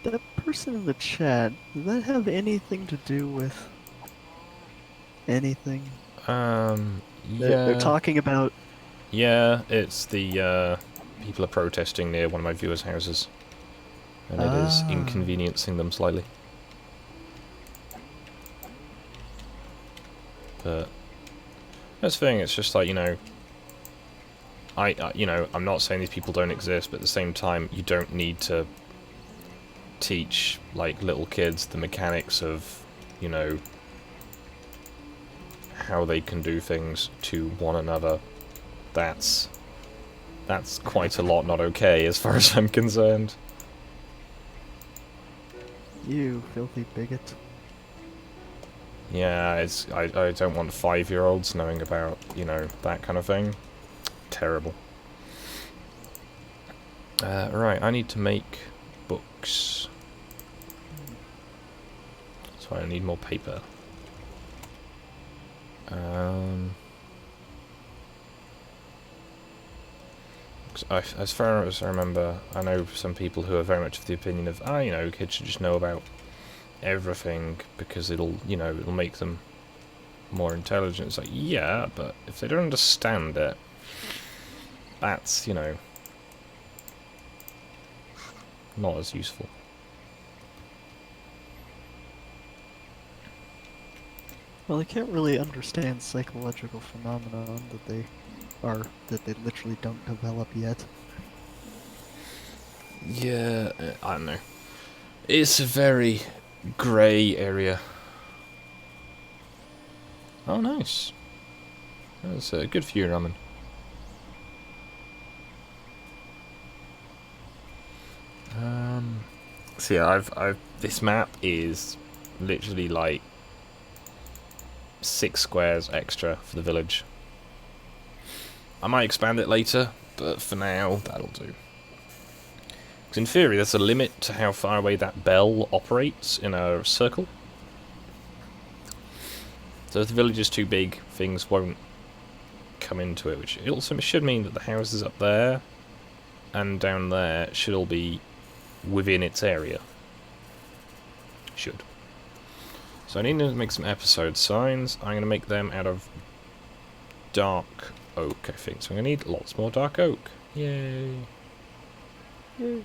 That person in the chat, does that have anything to do with anything? Yeah. They're talking about... Yeah, it's the, people are protesting near one of my viewers' houses. And it is inconveniencing them slightly. But that's the thing, it's just like, you know, you know, I'm not saying these people don't exist, but at the same time, you don't need to teach, like, little kids the mechanics of, you know, how they can do things to one another. That's quite a lot not okay, as far as I'm concerned. You filthy bigot. Yeah, I don't want 5-year-olds knowing about, you know, that kind of thing. Terrible. Right, I need to make books. So I need more paper. As far as I remember, I know some people who are very much of the opinion of, you know, kids should just know about everything because it'll, you know, it'll make them more intelligent. It's like, yeah, but if they don't understand it, that's, you know, not as useful. Well, I can't really understand psychological phenomenon that they literally don't develop yet. Yeah, I don't know. It's a very grey area. Oh, nice. That's good for you, ramen. So yeah, I've this map is literally like 6 squares extra for the village. I might expand it later, but for now, that'll do. Because in theory, there's a limit to how far away that bell operates in a circle. So if the village is too big, things won't come into it, which also should mean that the houses up there and down there should all be within its area. Should. So I need to make some episode signs. I'm going to make them out of dark oak, I think. So I'm going to need lots more dark oak. Yay. Yay.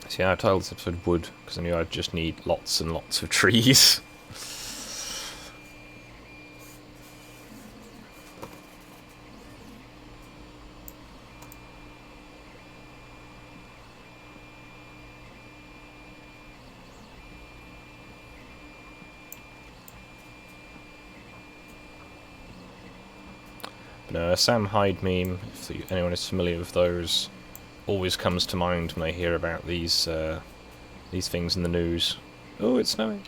So yeah, I titled this episode Wood, because I knew I'd just need lots and lots of trees. No, a Sam Hyde meme, if anyone is familiar with those, always comes to mind when I hear about these things in the news. Oh, it's snowing.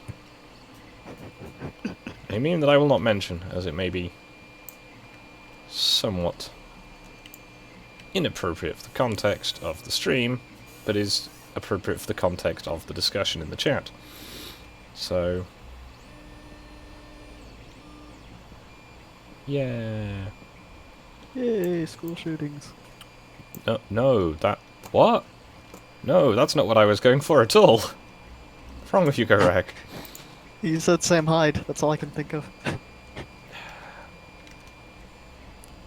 A meme that I will not mention, as it may be somewhat inappropriate for the context of the stream, but is appropriate for the context of the discussion in the chat. So, yeah. Yay, school shootings. No, that... What? No, that's not what I was going for at all. What's wrong with you, Gorak? You said Sam Hyde, that's all I can think of.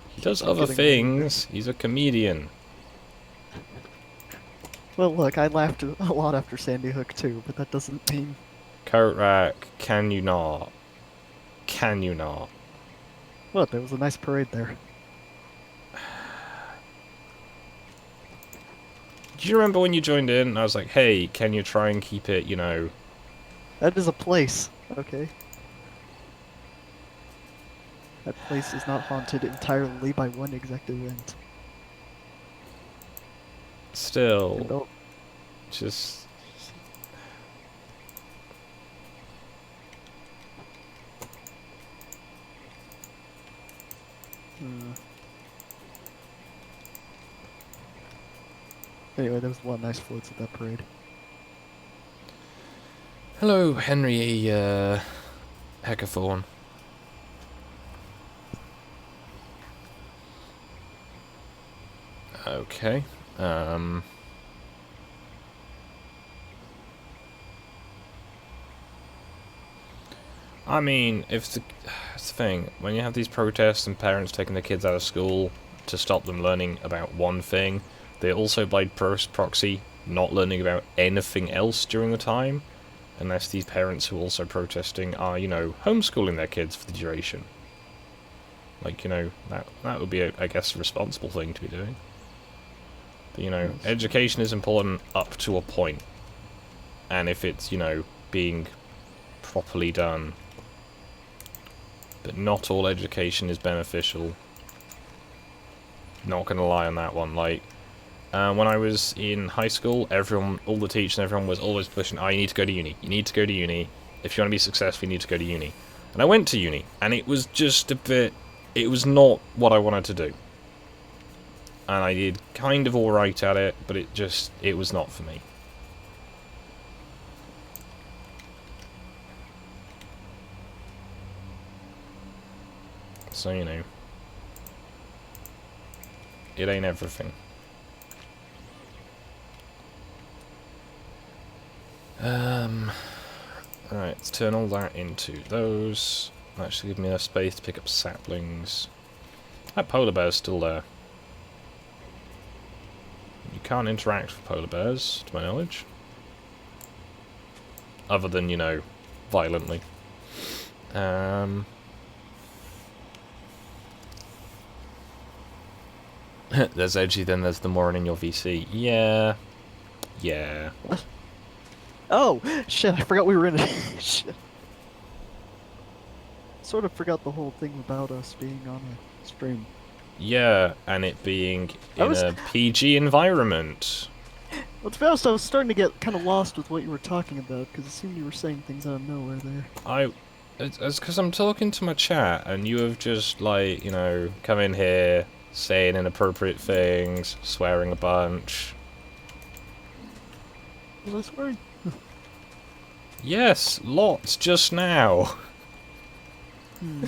He does other things. He's a comedian. Well, look, I laughed a lot after Sandy Hook too, but that doesn't mean... Gorak, can you not? Can you not? What, there was a nice parade there. Do you remember when you joined in and I was like, hey, can you try and keep it, you know... That is a place, okay? That place is not haunted entirely by one exact event. Still... Just... Anyway, there was a lot of nice floats at that parade. Hello, Henry Heckathorn. Okay. I mean, it's the thing. When you have these protests and parents taking their kids out of school to stop them learning about one thing, they also by proxy not learning about anything else during the time, unless these parents who are also protesting are, you know, homeschooling their kids for the duration. Like, you know, that would be, I guess, a responsible thing to be doing. But, you know, education is important up to a point. And if it's, you know, being properly done. But not all education is beneficial. Not gonna lie on that one. Like, when I was in high school, all the teachers and everyone was always pushing, oh, you need to go to uni. You need to go to uni. If you want to be successful, you need to go to uni. And I went to uni, and it was just a bit... It was not what I wanted to do. And I did kind of alright at it, but it was not for me. So, you know, it ain't everything. Alright, let's turn all that into those. That should give me enough space to pick up saplings. That polar bear's still there. You can't interact with polar bears, to my knowledge. Other than, you know, violently. There's edgy, then there's the moron in your VC. Yeah. Yeah. What? Oh! Shit, I forgot we were in it. Shit. Sort of forgot the whole thing about us being on a stream. Yeah, and it being I in was- a PG environment. Well, to be honest, I was starting to get kind of lost with what you were talking about, because it seemed you were saying things out of nowhere there. It's because I'm talking to my chat, and you have just, like, you know, come in here, saying inappropriate things, swearing a bunch. Was I swearing? Yes, lots, just now. Hmm.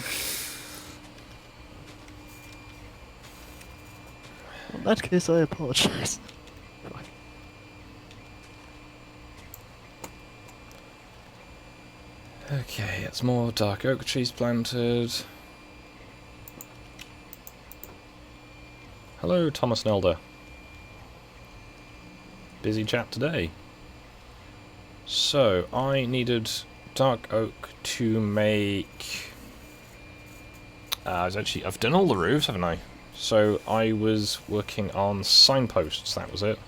Well, in that case, I apologize. Okay, it's more dark oak trees planted. Hello, Thomas Nelder. Busy chap today. So, I needed dark oak to make... I've done all the roofs, haven't I? So, I was working on signposts, that was it.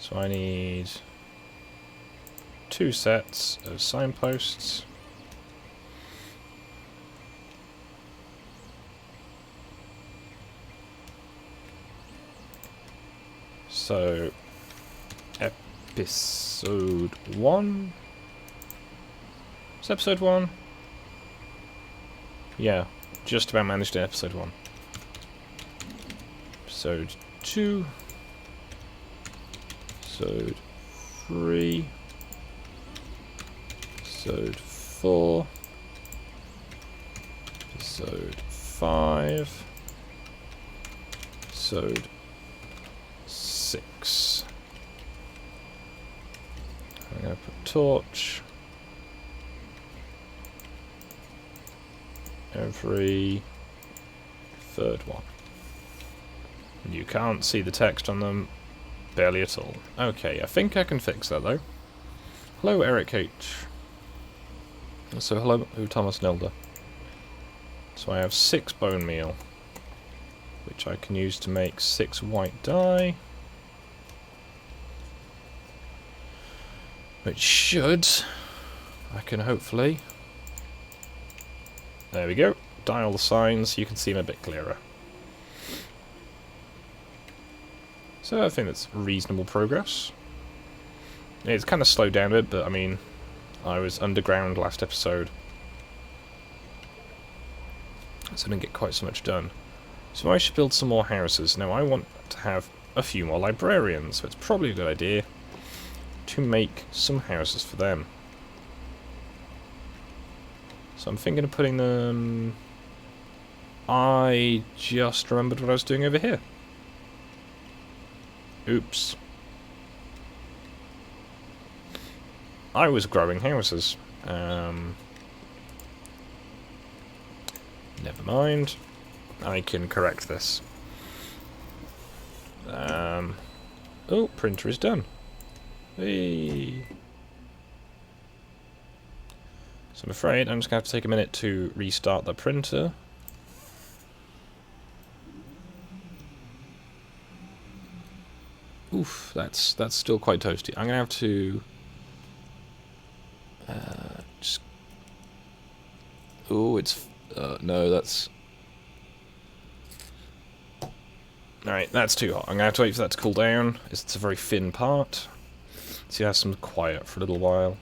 So I need 2 sets of signposts. So, episode 1? Is episode 1? Yeah, just about managed in episode 1. Episode 2. Episode 3. Episode 4. Episode 5. Episode 6. I'm going to put torch every third one. You can't see the text on them barely at all. Okay, I think I can fix that though. Hello, Eric H. So hello, Thomas Nelder. So I have 6 bone meal, which I can use to make 6 white dye. Which should, I can hopefully... There we go. Dye all the signs, you can see them a bit clearer. So I think that's reasonable progress. It's kind of slowed down a bit, but I mean, I was underground last episode, so I didn't get quite so much done. So I should build some more houses. Now I want to have a few more librarians, so it's probably a good idea to make some houses for them. So I'm thinking of putting them... I just remembered what I was doing over here. Oops. I was growing houses. Never mind. I can correct this. Oh, printer is done. Hey. So I'm afraid I'm just going to have to take a minute to restart the printer. Oof, that's still quite toasty. I'm going to have to... just... Oh, it's... no, that's... Alright, that's too hot. I'm going to have to wait for that to cool down. It's a very thin part. So you have some quiet for a little while.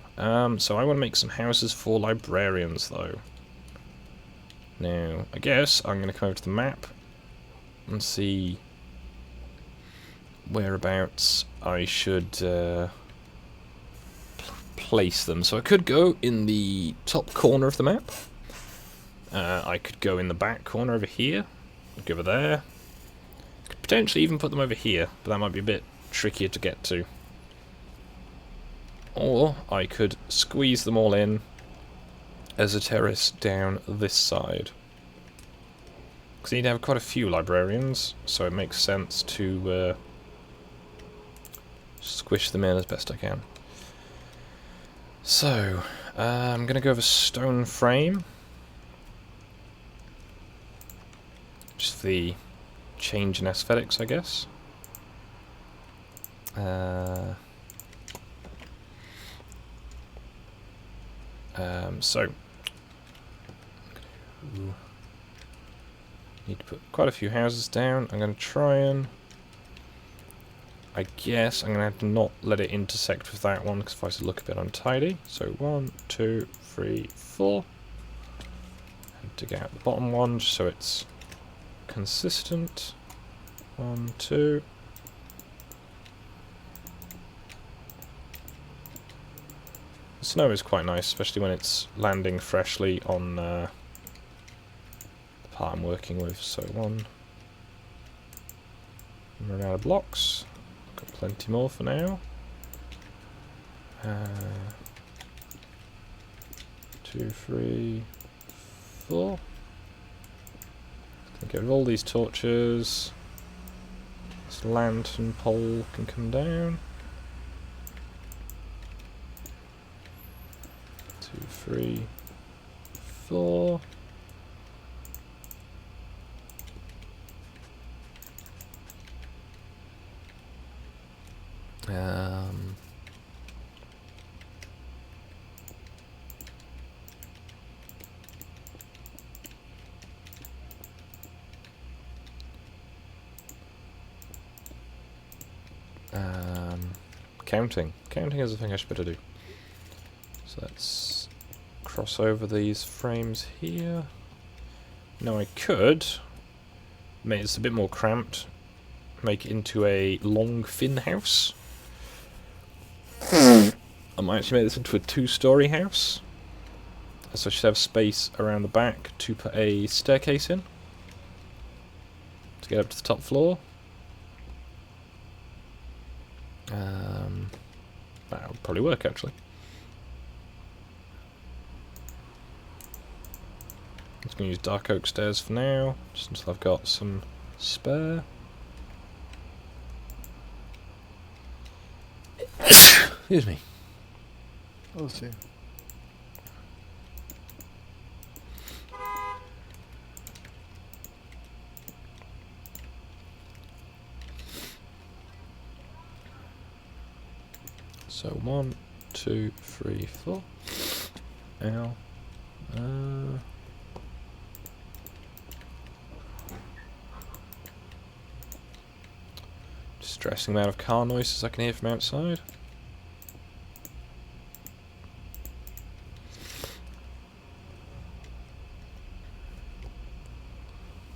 So I want to make some houses for librarians, though. Now, I guess I'm going to come over to the map and see whereabouts I should place them. So I could go in the top corner of the map. I could go in the back corner over here. Go over there. Could potentially even put them over here, but that might be a bit trickier to get to. Or I could squeeze them all in as a terrace down this side. Because you need to have quite a few librarians, so it makes sense to squish them in as best I can. So, I'm going to go with a stone frame. Just for the change in aesthetics, I guess. So, need to put quite a few houses down. I'm going to try and... I guess I'm going to have to not let it intersect with that one, because if I should look a bit untidy. So 1, 2, 3, 4. And dig out the bottom one, just so it's consistent. 1, 2. The snow is quite nice, especially when it's landing freshly on the part I'm working with. So 1. I'm running out of blocks. Got plenty more for now. 2, 3, 4. Get rid of all these torches. This lantern pole can come down. 2, 3, 4. Counting. Counting is a thing I should better do. So let's cross over these frames here. Now I could make this a bit more cramped, make it into a long fin house. I might actually make this into a 2-story house. So I should have space around the back to put a staircase in to get up to the top floor. That would probably work, actually. I'm just going to use dark oak stairs for now, just until I've got some spare. Excuse me. Oh, see. So 1, 2, 3, 4. Ow. Distressing amount of car noises I can hear from outside.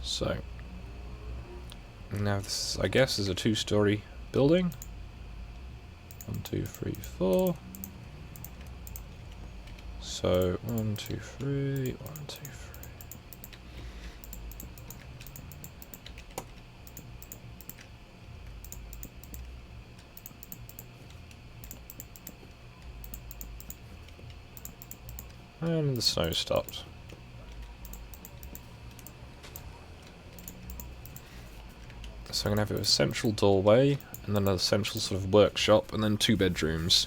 So now this, I guess, is a 2-story building. 1, 2, 3, 4. So 1, 2, 3, 1, 2, 3. And the snow stopped. So I'm going to have a central doorway, and then a central sort of workshop, and then 2 bedrooms.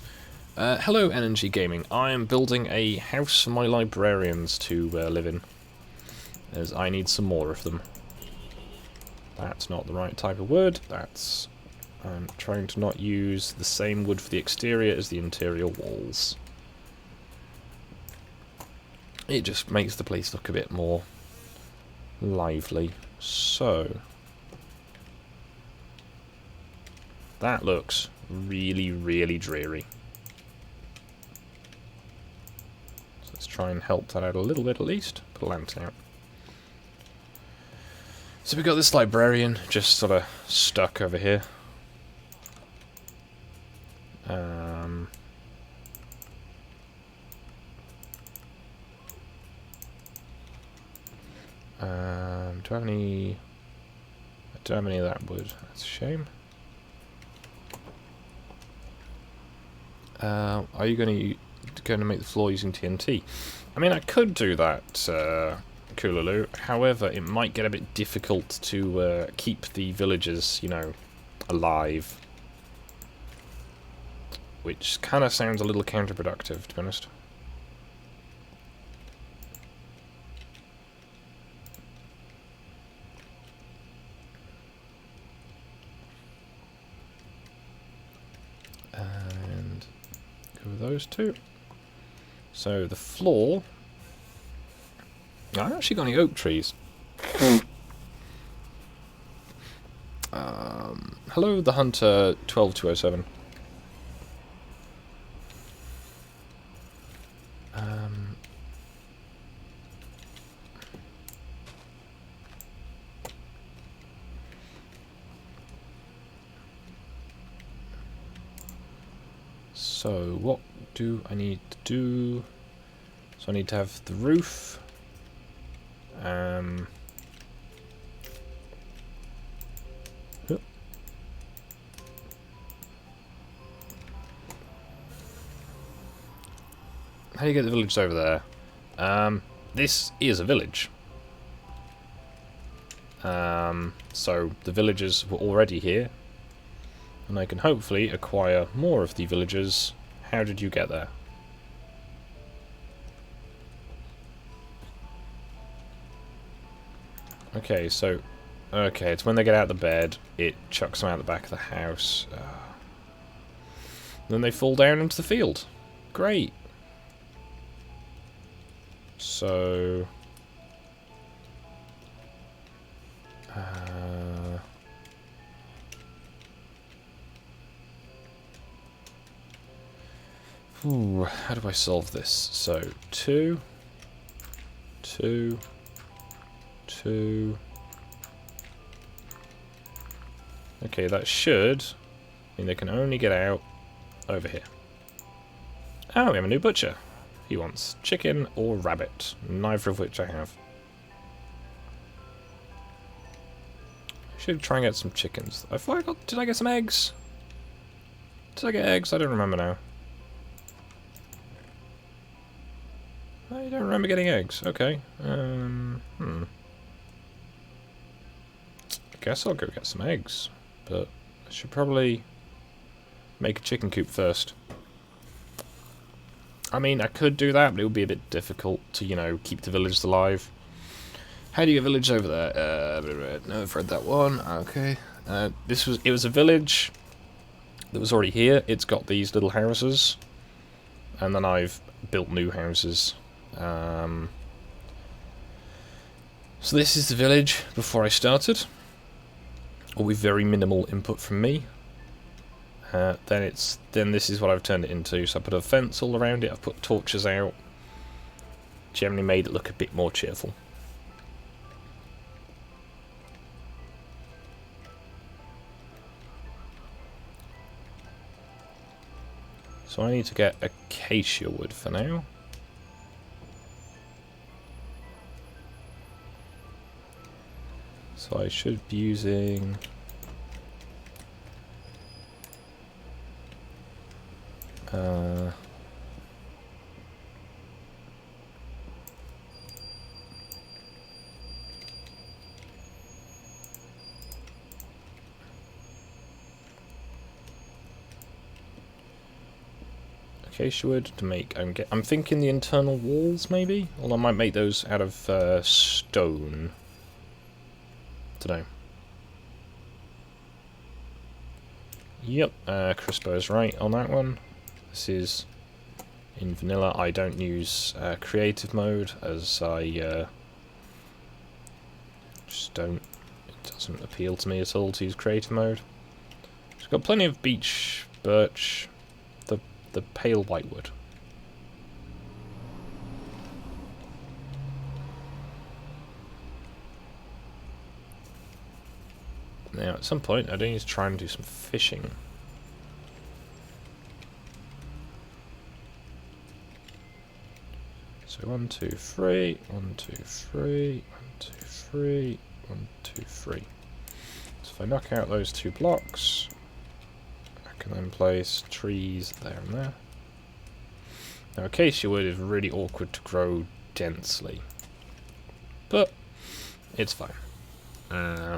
Hello, NNG Gaming. I am building a house for my librarians to live in, as I need some more of them. That's not the right type of wood. I'm trying to not use the same wood for the exterior as the interior walls. It just makes the place look a bit more lively. So that looks really, really dreary. So let's try and help that out a little bit at least. Put a lantern out. So we've got this librarian just sort of stuck over here. Do I have any... I don't have any of that wood. That's a shame. Are you going to going to make the floor using TNT. I mean, I could do that, Koolaloo. However, it might get a bit difficult to keep the villagers, you know, alive. Which kind of sounds a little counterproductive, to be honest. And go with those two. So the floor... I haven't actually got any oak trees. Hello, the Hunter 12207. So what do I need to do? So I need to have the roof. How do you get the village over there? This is a village. So the villagers were already here. And I can hopefully acquire more of the villagers. How did you get there? Okay, so... Okay, it's when they get out of the bed, it chucks them out the back of the house. Then they fall down into the field. Great. So... Ooh, how do I solve this? So, 2, 2, 2. Okay, that should mean they can only get out over here. Oh, we have a new butcher. He wants chicken or rabbit, neither of which I have. I should try and get some chickens. I thought I got... Did I get some eggs? Did I get eggs? I don't remember now. I don't remember getting eggs. Okay. I guess I'll go get some eggs. But I should probably make a chicken coop first. I mean, I could do that, but it would be a bit difficult to, you know, keep the villagers alive. How do you get village over there? No, I've read that one. Okay. It was a village that was already here. It's got these little houses. And then I've built new houses. So this is the village before I started, all with very minimal input from me. Then this is what I've turned it into. So I put a fence all around it. I've put torches out. Generally made it look a bit more cheerful. So I need to get acacia wood for now. So I should be using... acacia wood to make... I'm thinking the internal walls, maybe? Or I might make those out of stone. Dunno. Yep, Crispo's right on that one. This is in vanilla. I don't use creative mode, as I just don't... It doesn't appeal to me at all to use creative mode. It's got plenty of beech, birch, the pale white wood. Now, at some point, I do need to try and do some fishing. So 1, 2, 3, 1, 2, 3, 1, 2, 3, 1, 2, 3. So if I knock out those 2 blocks, I can then place trees there and there. Now, acacia wood is really awkward to grow densely, but it's fine. Hmm.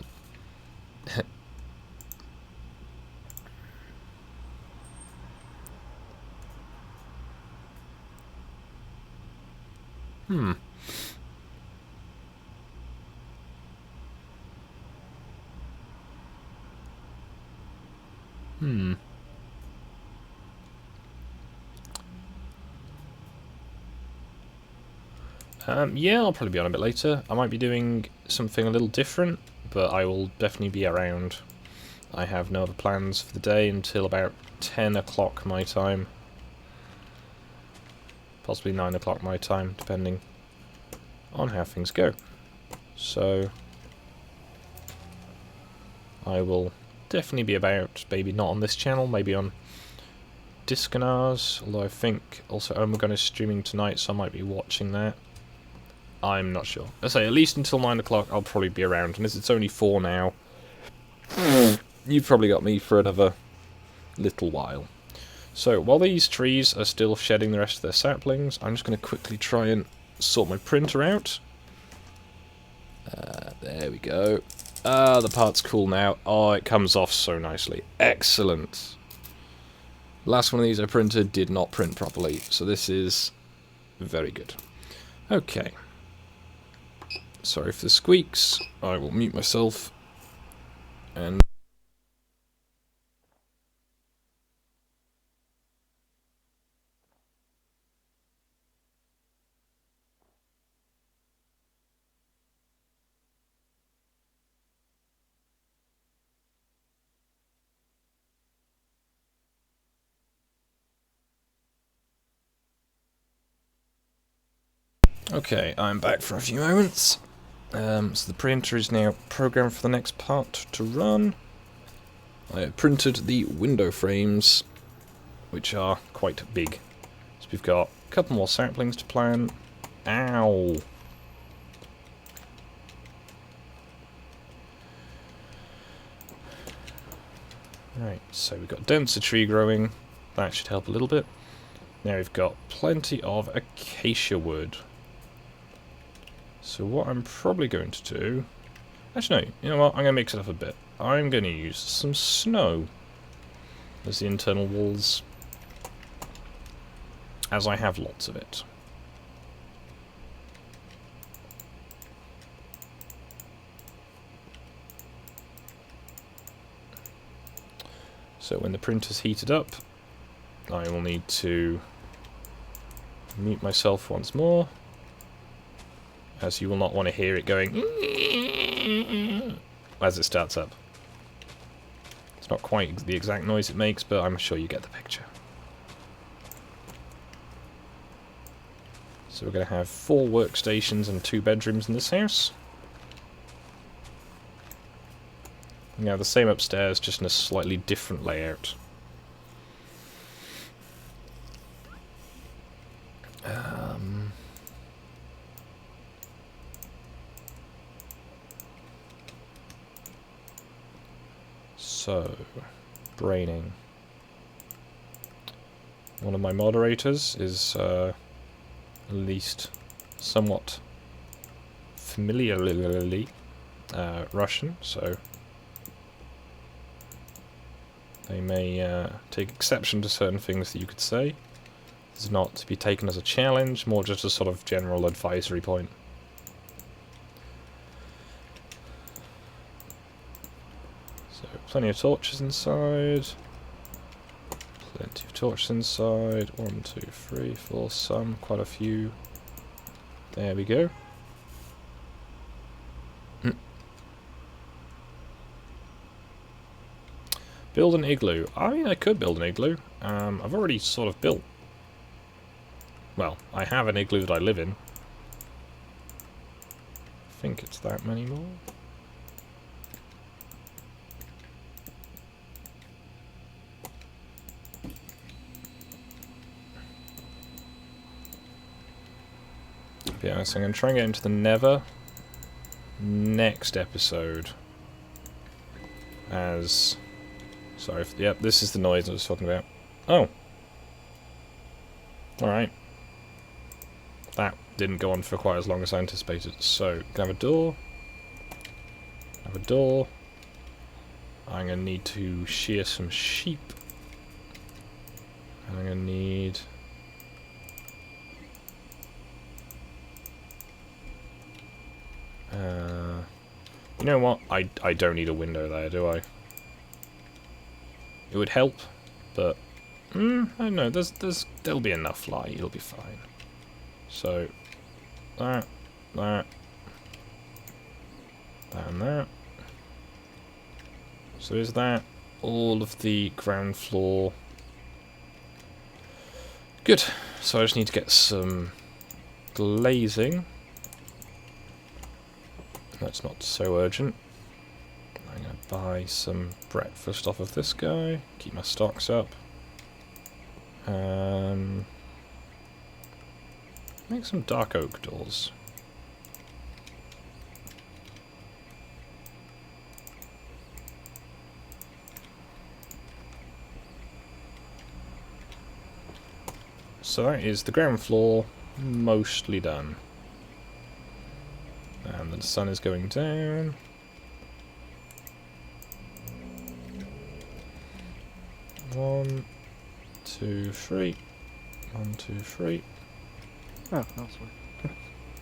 Hmm. Yeah, I'll probably be on a bit later. I might be doing something a little different, but I will definitely be around. I have no other plans for the day until about 10 o'clock my time. Possibly 9 o'clock my time, depending on how things go. So, I will definitely be about, maybe not on this channel, maybe on Discanars, although I think also Omegon is streaming tonight, so I might be watching that. I'm not sure. I say, at least until 9 o'clock I'll probably be around, and as it's only 4 now, you've probably got me for another little while. So, while these trees are still shedding the rest of their saplings, I'm just going to quickly try and sort my printer out. There we go. The part's cool now. Oh, it comes off so nicely. Excellent. Last one of these I printed did not print properly, so this is very good. Okay. Sorry for the squeaks. I will mute myself. And okay, I'm back for a few moments. So the printer is now programmed for the next part to run. I have printed the window frames, which are quite big. So we've got a couple more saplings to plant. Ow! Right, so we've got denser tree growing. That should help a little bit. Now we've got plenty of acacia wood. So what I'm probably going to do... Actually, no, you know what? I'm going to mix it up a bit. I'm going to use some snow as the internal walls, as I have lots of it. So when the printer's heated up, I will need to mute myself once more, as you will not want to hear it going as it starts up. It's not quite the exact noise it makes, but I'm sure you get the picture. So we're going to have 4 workstations and 2 bedrooms in this house. Now the same upstairs, just in a slightly different layout. So, braining. One of my moderators is at least somewhat familiarly Russian, so they may take exception to certain things that you could say. It's not to be taken as a challenge, more just a sort of general advisory point. So, plenty of torches inside. Plenty of torches inside. 1, 2, 3, 4, some, quite a few. There we go. Build an igloo. I mean, I could build an igloo. I've already sort of built. Well, I have an igloo that I live in. I think it's that many more. Yeah, so I'm going to try and get into the Nether next episode. As... Sorry, yep, this is the noise I was talking about. Oh. Alright. didn't go on for quite as long as I anticipated. So, can I have a door? Have a door. I'm going to need to shear some sheep. And I'm going to need... you know what? I don't need a window there, do I? It would help, but... I don't know. There'll be enough light. It'll be fine. So, that, and that. So is that all of the ground floor? Good. So I just need to get some glazing. That's not so urgent. I'm going to buy some breakfast off of this guy. Keep my stocks up. Make some dark oak doors. So that is the ground floor mostly done. And the sun is going down. One, two, three. 1, 2, 3. Oh, that was weird.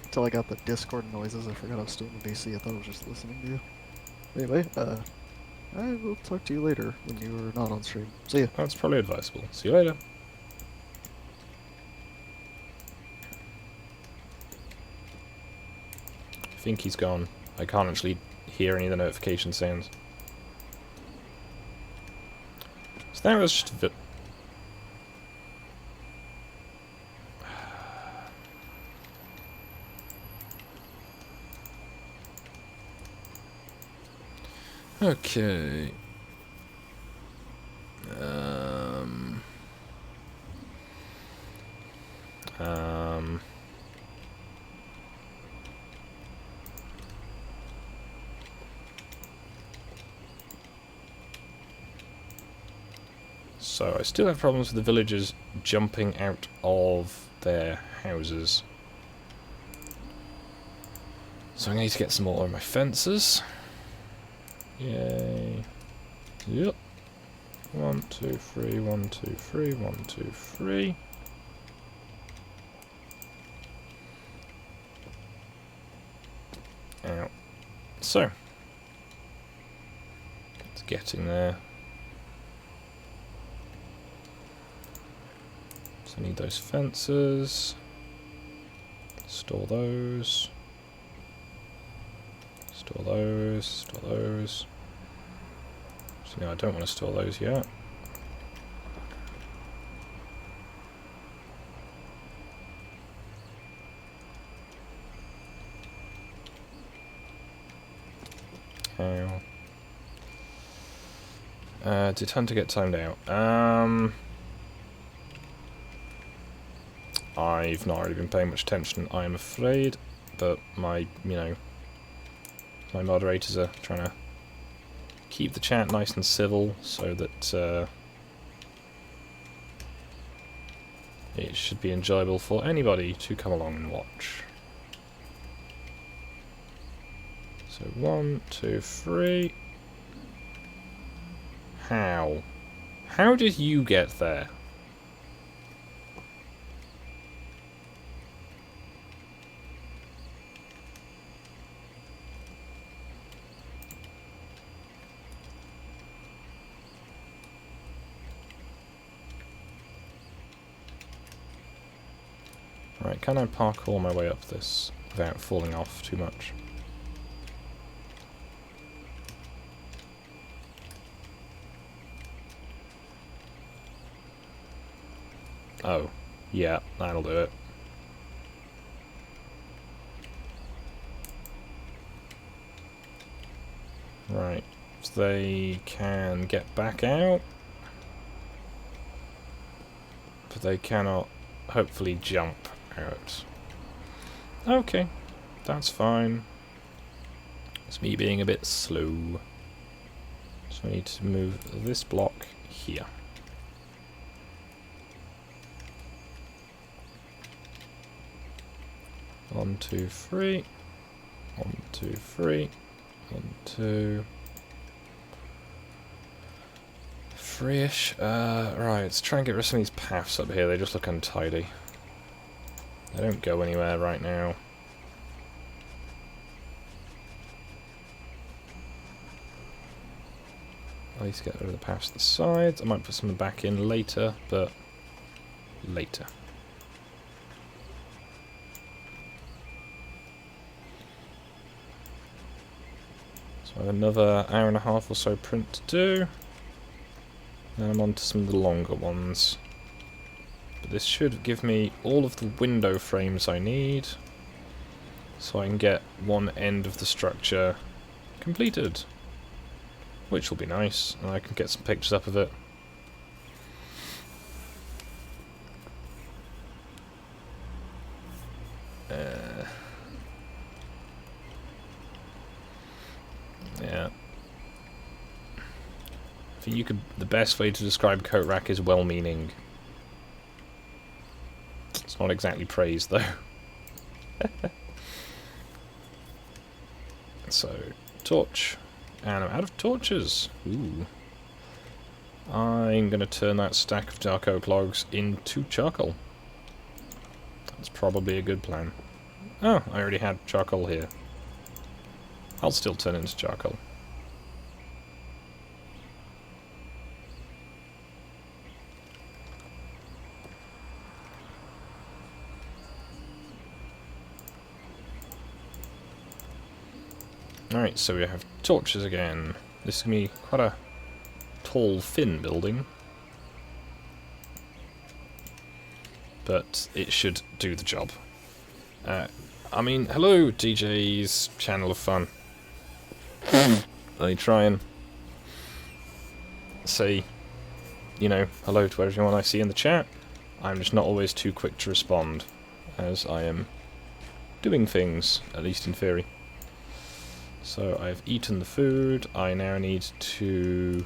Until I got the Discord noises, I forgot I was still in the BC. I thought I was just listening to you. Anyway, I will talk to you later when you are not on stream. See ya. That's probably advisable. See you later. I think he's gone. I can't actually hear any of the notification sounds. So that was just a bit... Okay. So I still have problems with the villagers jumping out of their houses. So I need to get some more of my fences. Yay. Yep. 1, 2, 3, 1, 2, 3, 1, 2, 3. Out. So. It's getting there. So I need those fences. Store those. Store those. Store those. So no, I don't want to store those yet. Ow. Did Hunter get timed out? I've not really been paying much attention, I am afraid, but my, my moderators are trying to keep the chat nice and civil so that it should be enjoyable for anybody to come along and watch. So 1, 2, 3. How? How did you get there? Right, can I parkour my way up this without falling off too much? Oh, yeah, that'll do it. Right, so they can get back out, but they cannot hopefully jump out. Okay, that's fine. It's me being a bit slow. So I need to move this block here. 1, 2, 3. 1, 2, 3. 1, 2. 3-ish. Right, let's try and get rid of some of these paths up here. They just look untidy. They don't go anywhere right now. At least get rid of the paths to the sides. I might put some back in later, but later. So I have another hour and a half or so print to do. Then I'm on to some of the longer ones. But this should give me all of the window frames I need, so I can get one end of the structure completed. Which will be nice, and I can get some pictures up of it. Yeah. I think the best way to describe coat rack is well-meaning. It's not exactly praise, though. So, torch. And I'm out of torches. Ooh. I'm going to turn that stack of dark oak logs into charcoal. That's probably a good plan. Oh, I already had charcoal here. I'll still turn it into charcoal. Alright, so we have torches again. This is going to be quite a tall, thin building. But it should do the job. I mean, hello, DJ's Channel of Fun. I try and say, you know, hello to everyone I see in the chat. I'm just not always too quick to respond, as I am doing things, at least in theory. So I've eaten the food. I now need to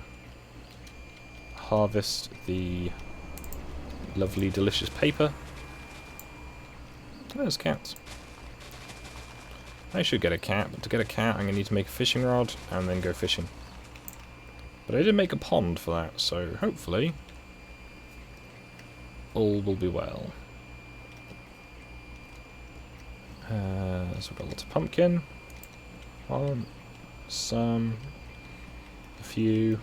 harvest the lovely, delicious paper. There's cats. I should get a cat, but to get a cat I'm going to need to make a fishing rod and then go fishing. But I did make a pond for that, so hopefully all will be well. So we've got lots of pumpkin. One, some, a few.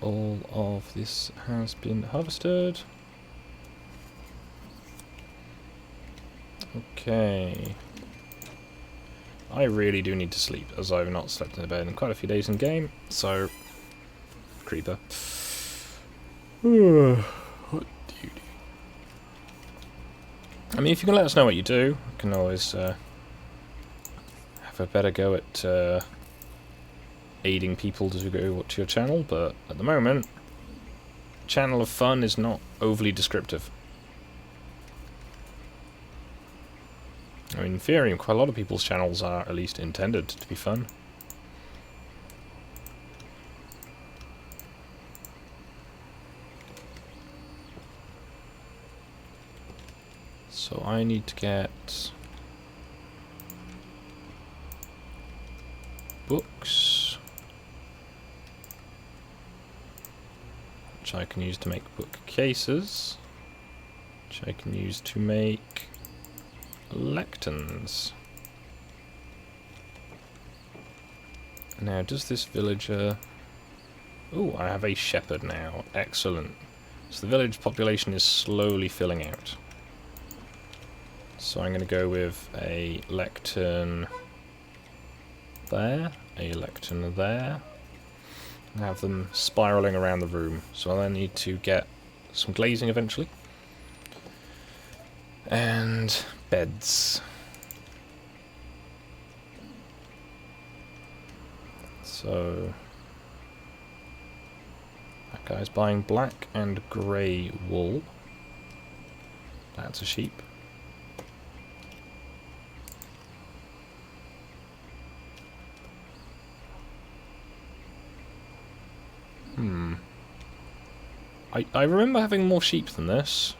All of this has been harvested. Okay. I really do need to sleep, as I've not slept in a bed in quite a few days in game, so... Creeper. What do you do? I mean, if you can let us know what you do, I can always have a better go at aiding people to go to your channel, but at the moment, Channel of Fun is not overly descriptive. I mean, in theory, quite a lot of people's channels are at least intended to be fun. So I need to get books, which I can use to make bookcases, which I can use to make lecterns. Now, does this villager... Oh, I have a shepherd now. Excellent. So the village population is slowly filling out. So I'm going to go with a lectern there, a lectern there, and have them spiralling around the room. So I need to get some glazing eventually. And beds. So that guy's buying black and grey wool. That's a sheep. I remember having more sheep than this.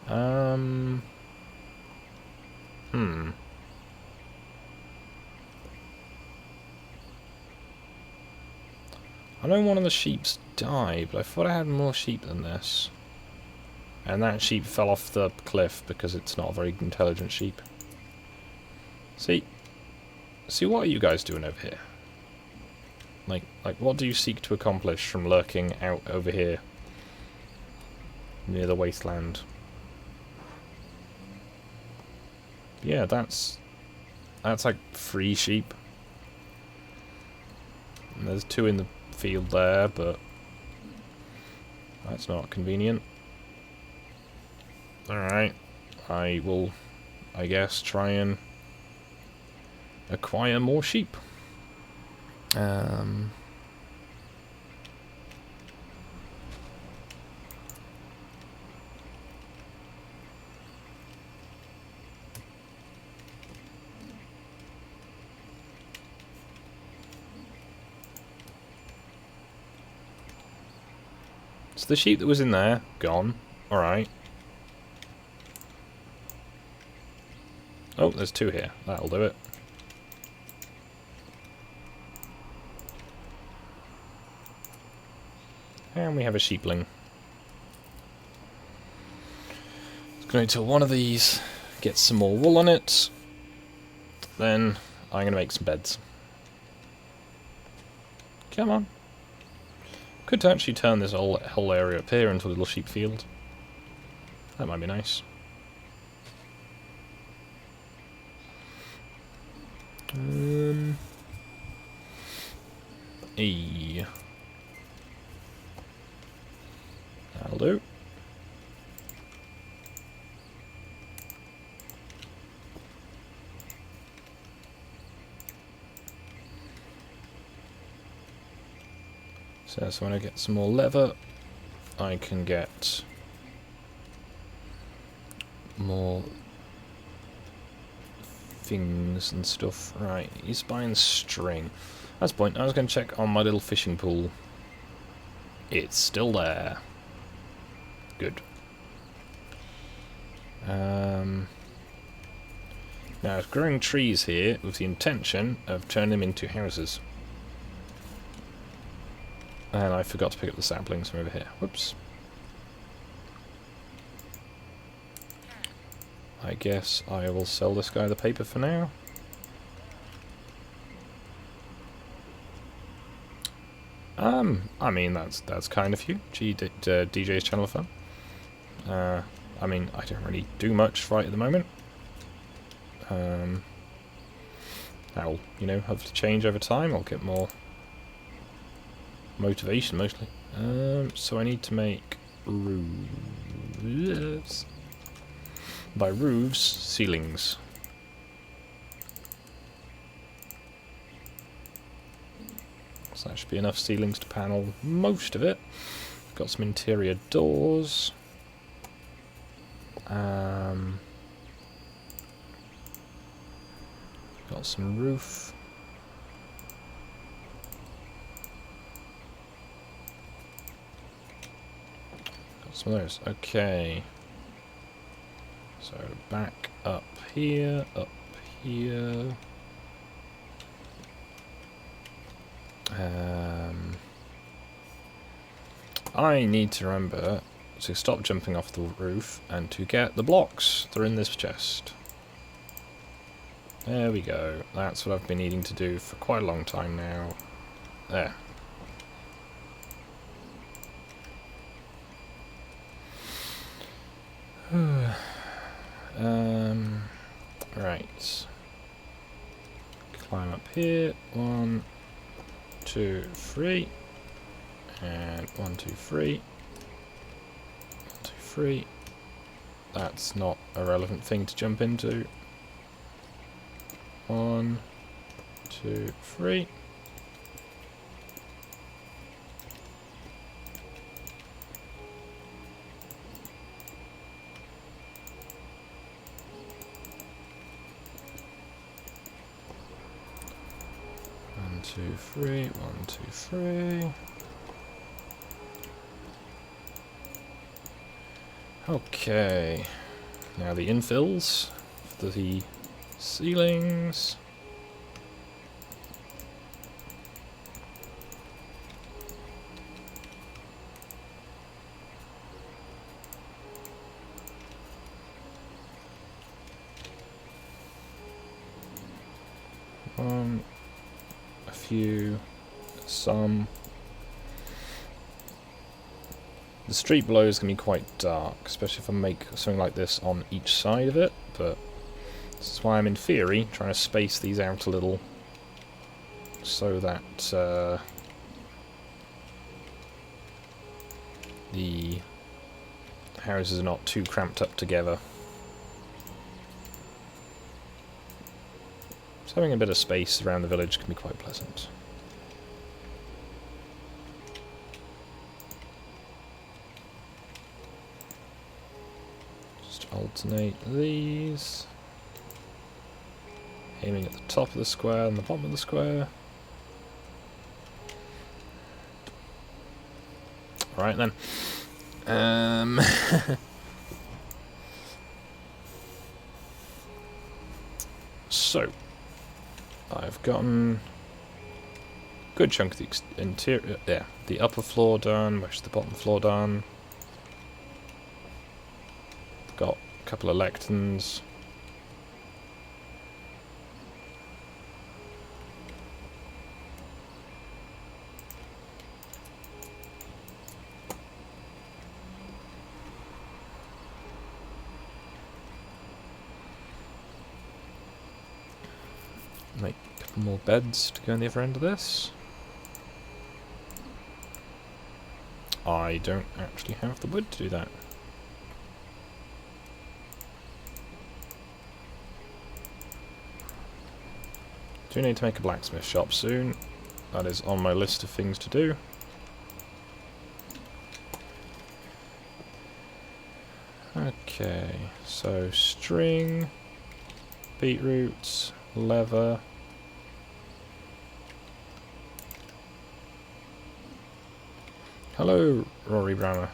I know one of the sheep's died, but I thought I had more sheep than this. And that sheep fell off the cliff because it's not a very intelligent sheep. See, what are you guys doing over here? Like, what do you seek to accomplish from lurking out over here near the wasteland? Yeah, that's like 3 sheep. And there's 2 in the field there, but that's not convenient. Alright, I will, I guess, try and acquire more sheep. So the sheep that was in there, gone. Alright. Oh, there's 2 here. That'll do it. And we have a sheepling. It's going to one of these, get some more wool on it. Then I'm going to make some beds. Come on. Could actually turn this whole area up here into a little sheep field. That might be nice. That'll do. So when I get some more leather, I can get more things and stuff. Right, he's buying string. That's the point. I was going to check on my little fishing pool. It's still there. Good. Now, I was growing trees here with the intention of turning them into houses. And I forgot to pick up the saplings from over here. Whoops. I guess I will sell this guy the paper for now. I mean, that's kind of you. DJ's channel fun. I mean, I don't really do much right at the moment. That'll, you know, have to change over time. I'll get more motivation, mostly. So I need to make roofs. By roofs, ceilings. So that should be enough ceilings to panel most of it. Got some interior doors. Got some roof. Got some of those. Okay. So back up here, up here. I need to remember to stop jumping off the roof and to get the blocks that are in this chest. There we go. That's what I've been needing to do for quite a long time now. There. Right. Climb up here. 1, 2, 3. And 1, 2, 3. 1, 2, 3. That's not a relevant thing to jump into. 1, 2, 3. 2, 3. 1, 2, 3. Okay. Now the infills for the ceilings. A few, some. The street below is going to be quite dark, especially if I make something like this on each side of it, but this is why I'm, in theory, trying to space these out a little so that the houses are not too cramped up together. So having a bit of space around the village can be quite pleasant. Just alternate these. Aiming at the top of the square and the bottom of the square. Right then. So, I've gotten a good chunk of the interior, the upper floor done, most of the bottom floor done. Got a couple of lecterns. Make a couple more beds to go on the other end of this. I don't actually have the wood to do that. Do need to make a blacksmith shop soon. That is on my list of things to do. Okay, so string, beetroots, leather. Hello, Rory Browner.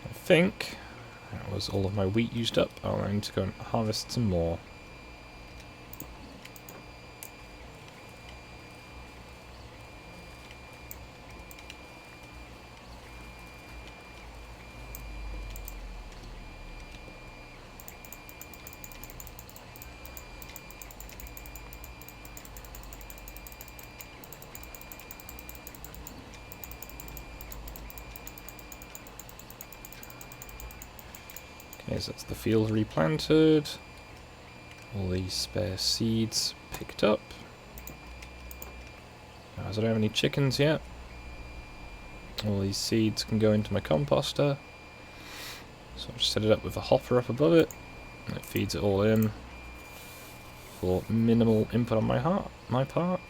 I think that was all of my wheat used up. Oh, I need to go and harvest some more. Okay, so that's the field replanted. All these spare seeds picked up. As I don't have any chickens yet, all these seeds can go into my composter. So I'll just set it up with a hopper up above it, and it feeds it all in for minimal input on my part.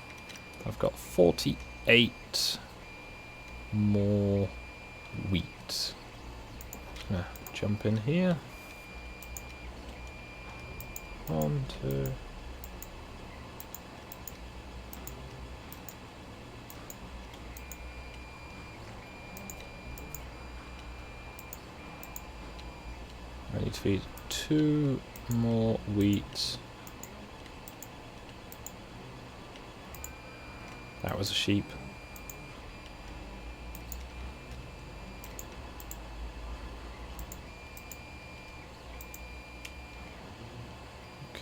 I've got 48 more wheat. Gonna jump in here. 1, 2. I need to feed 2 more wheat. That was a sheep.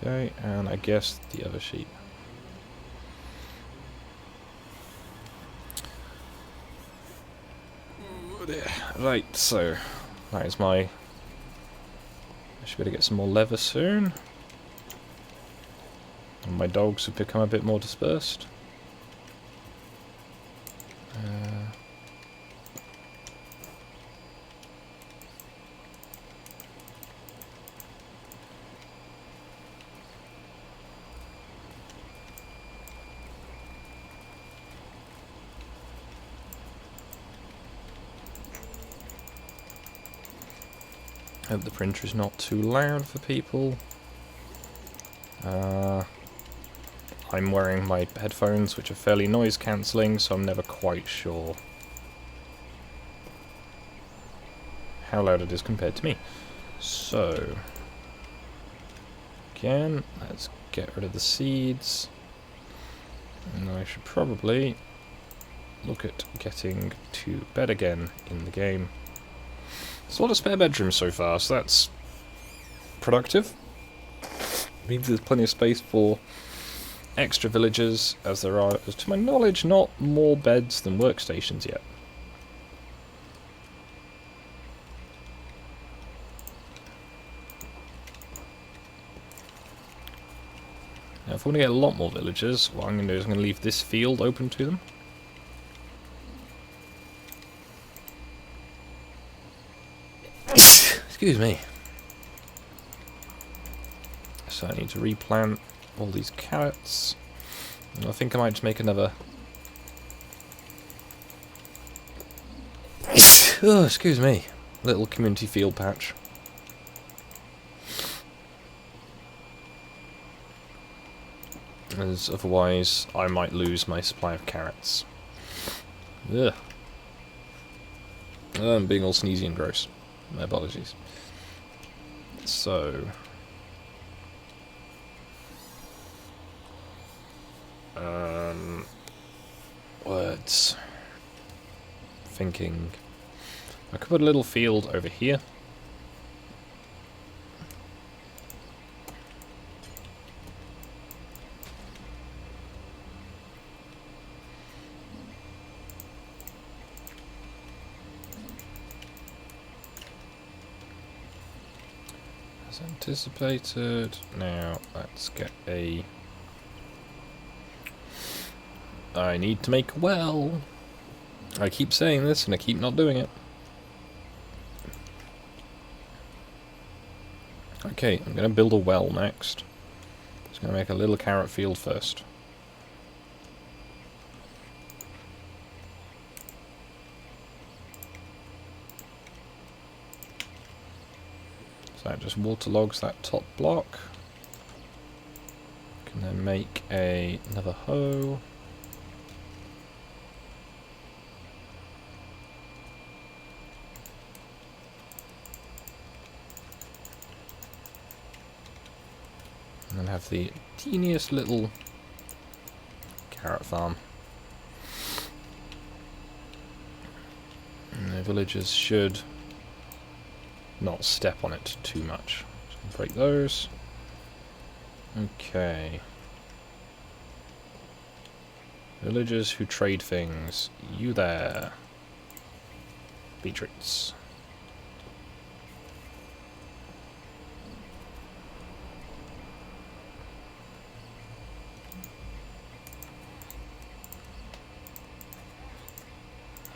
Okay, and I guess the other sheep. Right, so that is my... I should be able to get some more leather soon. And my dogs have become a bit more dispersed. Hope the printer is not too loud for people. I'm wearing my headphones, which are fairly noise cancelling, so I'm never quite sure how loud it is compared to me. So, again, let's get rid of the seeds. And I should probably look at getting to bed again in the game. There's a lot of spare bedrooms so far, so that's productive. Means there's plenty of space for extra villagers, as there are, as to my knowledge, not more beds than workstations yet. Now, if I want to get a lot more villagers, what I'm going to do is I'm going to leave this field open to them. Excuse me. So I need to replant all these carrots. And I think I might just make another... Oh, excuse me. Little community field patch. As otherwise I might lose my supply of carrots. Ugh. I'm being all sneezy and gross. My apologies. So... words. Thinking... I could put a little field over here. As anticipated. Now, let's get a... I need to make a well. I keep saying this and I keep not doing it. Okay, I'm going to build a well next. Just going to make a little carrot field first. So that just waterlogs that top block. Can then make another hoe. And then have the teeniest little carrot farm. And the villagers should not step on it too much. Just break those. Okay. Villagers who trade things. You there. Beatrix.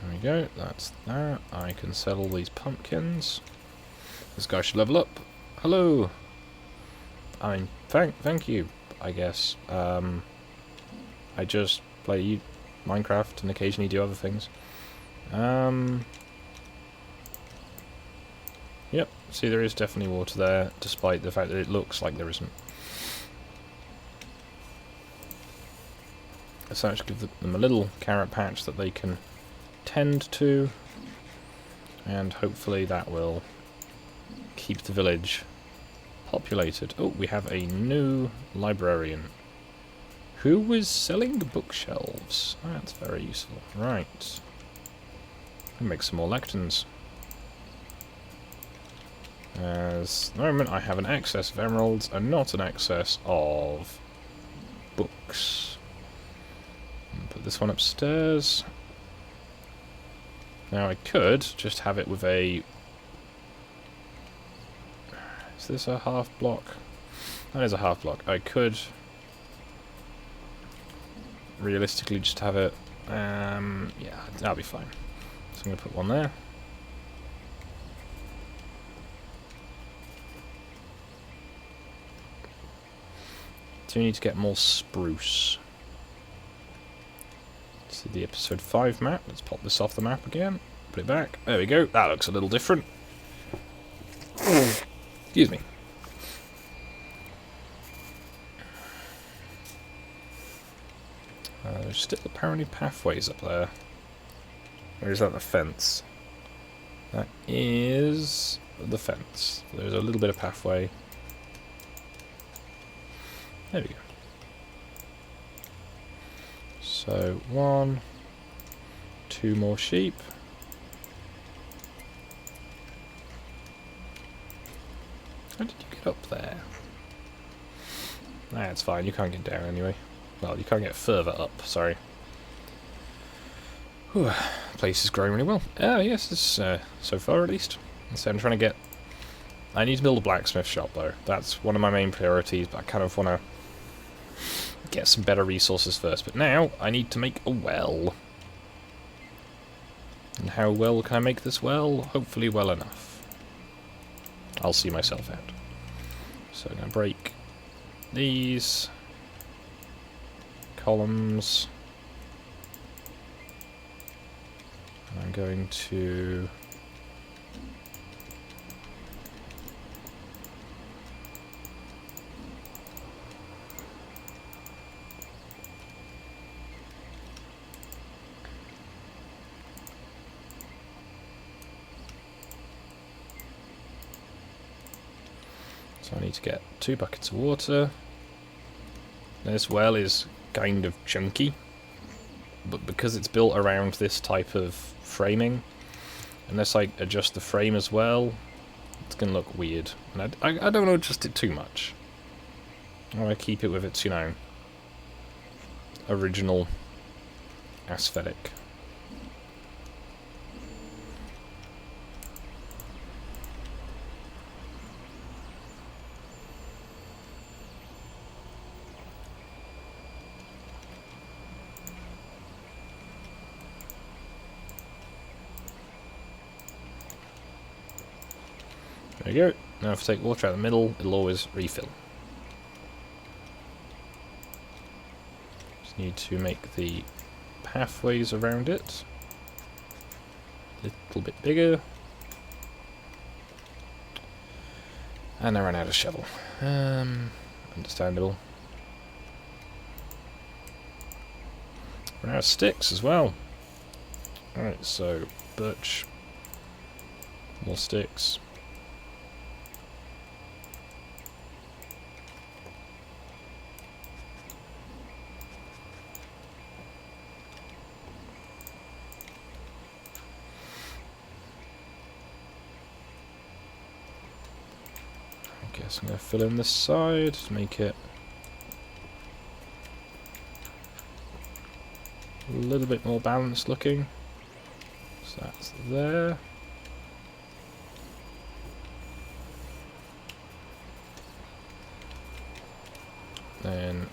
There we go, that's that. I can sell all these pumpkins. This guy should level up. Hello! I mean, thank you, I guess. I just play Minecraft and occasionally do other things. Yep, see there is definitely water there, despite the fact that it looks like there isn't. So I should give them a little carrot patch that they can tend to, and hopefully that will keep the village populated. Oh, we have a new librarian who is selling bookshelves. That's very useful. Right. I'll make some more lecterns. As at the moment I have an excess of emeralds and not an excess of books. Put this one upstairs. Now I could just have it with a... Is this a half block? That is a half block. I could realistically just have it... yeah, that'll be fine. So I'm going to put one there. Do we need to get more spruce? To the episode 5 map. Let's pop this off the map again. Put it back. There we go. That looks a little different. Excuse me. There's still apparently pathways up there. Or is that the fence? That is the fence. There's a little bit of pathway. There we go. So, 1, 2 more sheep. How did you get up there? Nah, it's fine. You can't get down anyway. Well, you can't get further up, sorry. Whew, the place is growing really well. Oh, yes, it's, so far at least. So I'm trying to get... I need to build a blacksmith shop, though. That's one of my main priorities, but I kind of want to get some better resources first. But now, I need to make a well. And how well can I make this well? Hopefully well enough. I'll see myself out. So I'm going to break these columns. And I'm going to... So I need to get 2 buckets of water. This well is kind of chunky, but because it's built around this type of framing, unless I adjust the frame as well, it's going to look weird. And I don't want to adjust it too much. I want to keep it with its, you know, original aesthetic. There you go. Now if I take water out of the middle, it'll always refill. Just need to make the pathways around it a little bit bigger. And I ran out of shovel. Understandable. Ran out of sticks as well. Alright, so birch, more sticks. Guess I'm going to fill in this side to make it a little bit more balanced looking. So that's there. Then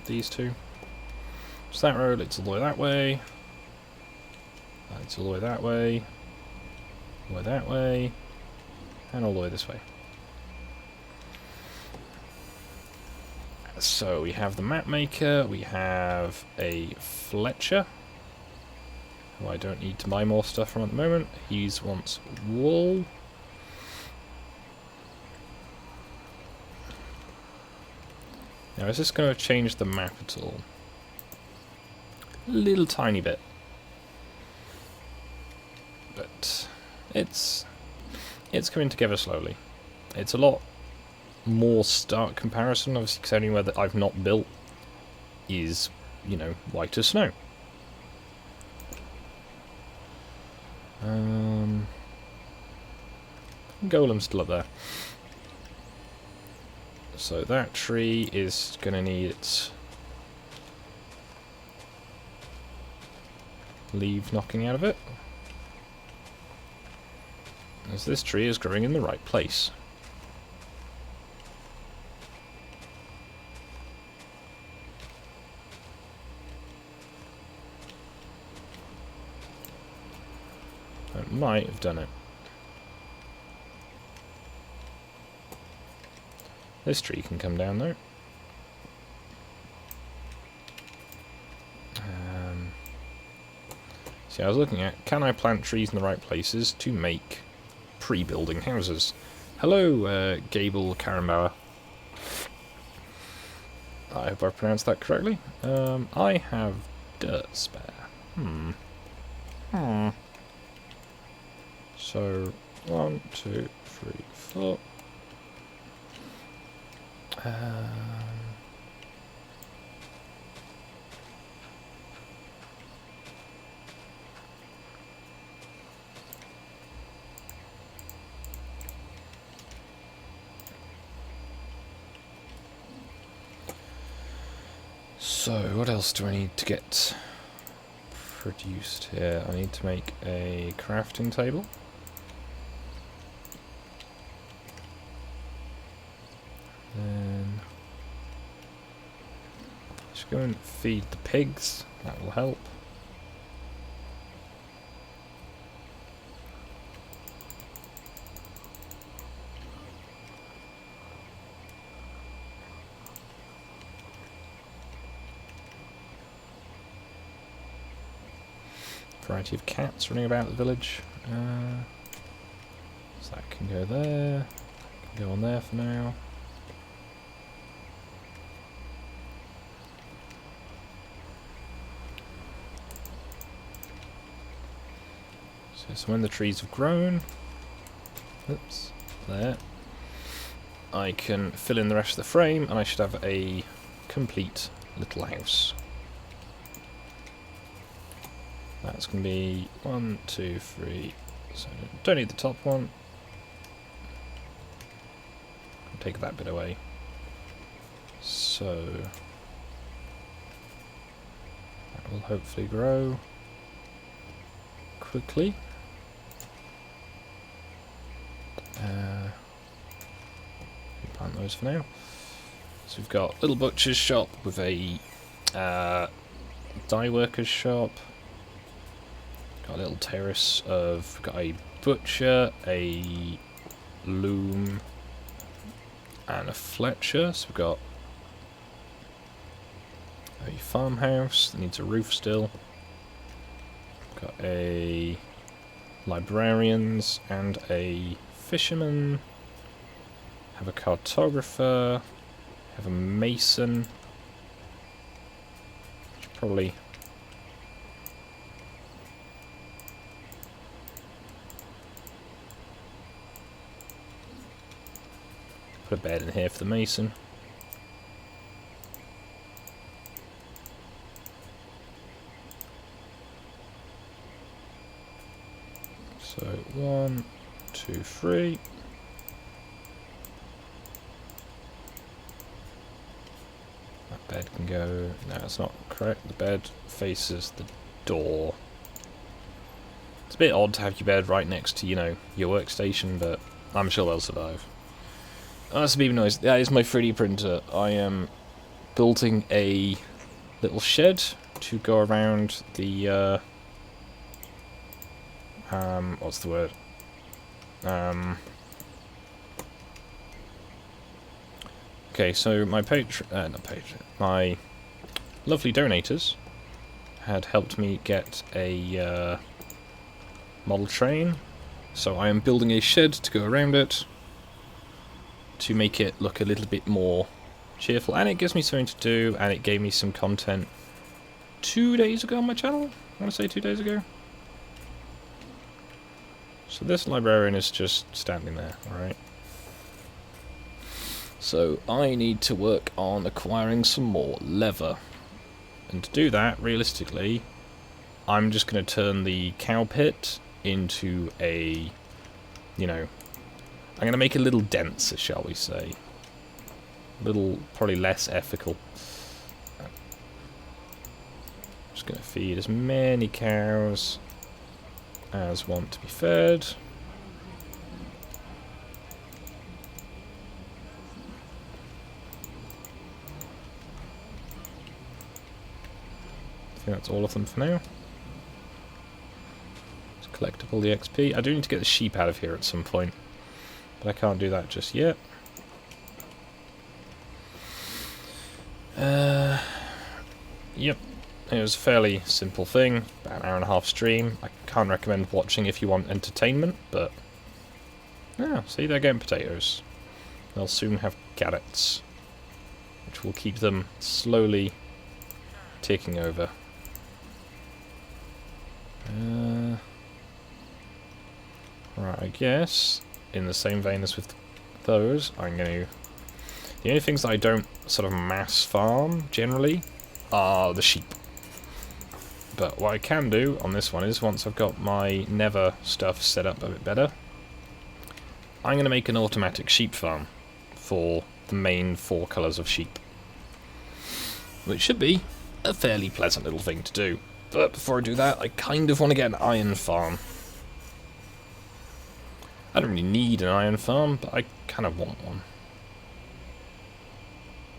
these two. So that road leads all the way that way. That leads all the way that way. All the way that way. And all the way this way. So we have the map maker, we have a Fletcher, who I don't need to buy more stuff from at the moment. He wants wool. Now is this going to change the map at all? A little tiny bit. But it's coming together slowly. It's a lot more stark comparison, obviously, because anywhere that I've not built is, you know, white as snow. Golem's still up there. So that tree is going to need its leaves knocking out of it, as this tree is growing in the right place. That might have done it. This tree can come down though. See, I was looking at, can I plant trees in the right places to make pre-building houses. Hello, Gable Karrenbauer. I hope I've pronounced that correctly. I have dirt spare. So, 1, 2, 3, 4. So, what else do I need to get produced here? I need to make a crafting table. Then just go and feed the pigs. That will help. Variety of cats running about the village. So that can go there. Can go on there for now. So when the trees have grown, oops, there, I can fill in the rest of the frame, and I should have a complete little house. That's going to be 1, 2, 3. So don't need the top one. Take that bit away. So that will hopefully grow quickly. Plant those for now. So we've got a little butcher's shop with a dye worker's shop. Got a little terrace of, got a butcher, a loom, and a Fletcher. So we've got a farmhouse that needs a roof still. Got a librarians and a fisherman. Have a cartographer. Have a mason. Should probably put a bed in here for the mason. So 1, 2, 3. That bed can go. No, it's not correct. The bed faces the door. It's a bit odd to have your bed right next to, you know, your workstation, but I'm sure they'll survive. Oh, that's a beeping noise. That is my 3D printer. I am building a little shed to go around the, what's the word? Okay, so my my lovely donators had helped me get a model train, so I am building a shed to go around it to make it look a little bit more cheerful, and it gives me something to do, and it gave me some content 2 days ago on my channel. I want to say 2 days ago. So this librarian is just standing there, alright? So I need to work on acquiring some more leather. And to do that, realistically, I'm just going to turn the cow pit into a, you know, I'm going to make it a little denser, shall we say. A little, probably less ethical. Just going to feed as many cows as want to be fed. I think that's all of them for now. Just collectible the XP. I do need to get the sheep out of here at some point, but I can't do that just yet. Yep. It was a fairly simple thing, about an hour and a half stream. I can't recommend watching if you want entertainment, but Ah, see, they're getting potatoes. They'll soon have carrots, which will keep them slowly taking over. Right, I guess, in the same vein as with those, I'm going to... The only things that I don't sort of mass farm, generally, are the sheep. But what I can do on this one is, once I've got my nether stuff set up a bit better, I'm going to make an automatic sheep farm for the main 4 colours of sheep. Which should be a fairly pleasant little thing to do. But before I do that, I kind of want to get an iron farm. I don't really need an iron farm, but I kind of want one.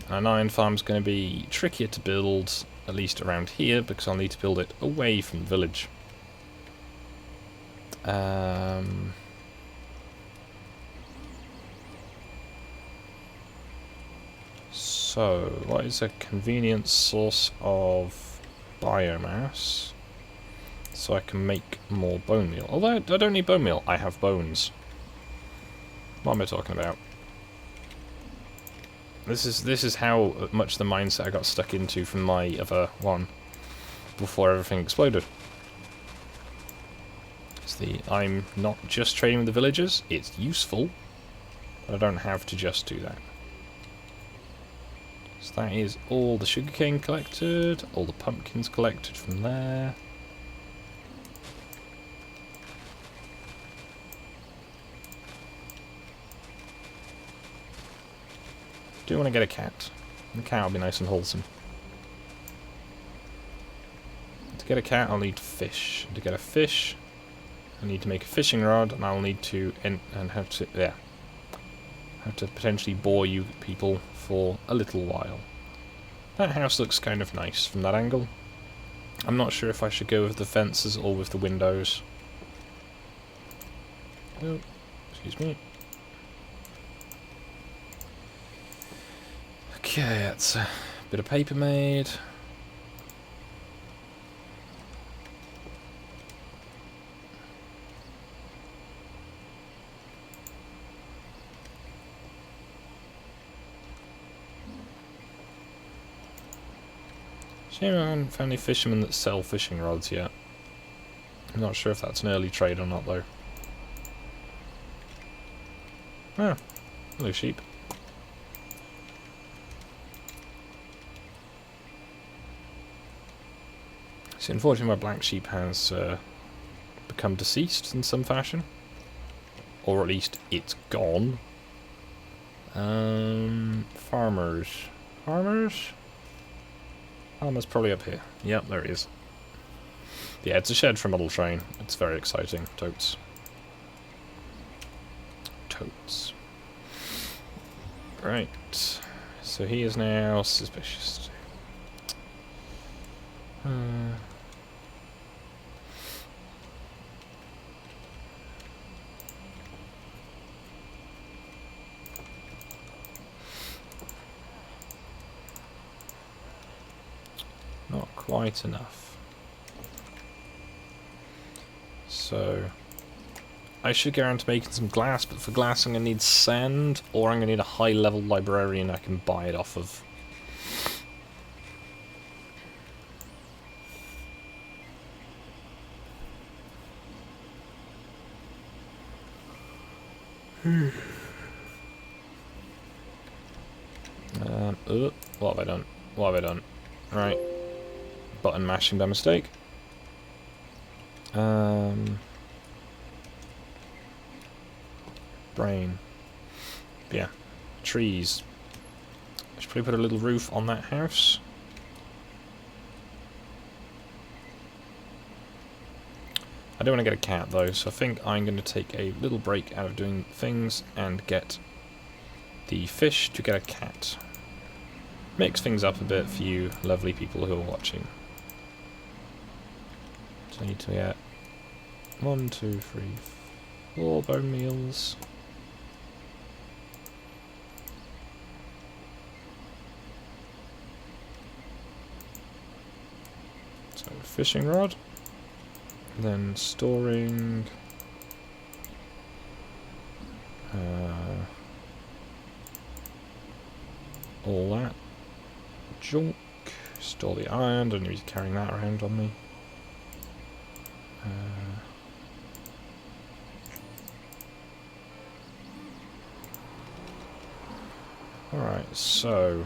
An iron farm's going to be trickier to build, at least around here, because I'll need to build it away from the village. So, what is a convenient source of biomass? So I can make more bone meal. Although, I don't need bone meal, I have bones. What am I talking about? This is how much the mindset I got stuck into from my other one before everything exploded. I'm not just trading with the villagers, it's useful, but I don't have to just do that. So that is all the sugarcane collected, all the pumpkins collected from there. I do want to get a cat. The cat will be nice and wholesome. To get a cat, I'll need fish. To get a fish, I need to make a fishing rod, and I'll need to have to potentially bore you people for a little while. That house looks kind of nice from that angle. I'm not sure if I should go with the fences or with the windows. Oh, excuse me. Okay, that's a bit of paper made. Shame I haven't found any fishermen that sell fishing rods yet. I'm not sure if that's an early trade or not though. Ah, hello sheep. See, unfortunately my black sheep has become deceased in some fashion. Or at least it's gone. Farmers. Farmers? Farmer's probably up here. Yep, there he is. Yeah, it's a shed for a model train. It's very exciting. Totes. Totes. Right. So he is now suspicious. Not quite enough. So I should get around to making some glass, but for glass I'm going to need sand, or I'm going to need a high level librarian I can buy it off of. What have I done? What have I done? Right. Button mashing by mistake. Brain. Yeah. Trees. I should probably put a little roof on that house. I don't want to get a cat though, so I think I'm going to take a little break out of doing things and get the fish to get a cat. Mix things up a bit for you lovely people who are watching. So I need to get 1, 2, 3, 4 bone meals. So fishing rod. Then storing all that junk. Store the iron, don't need to be carrying that around on me. Alright, so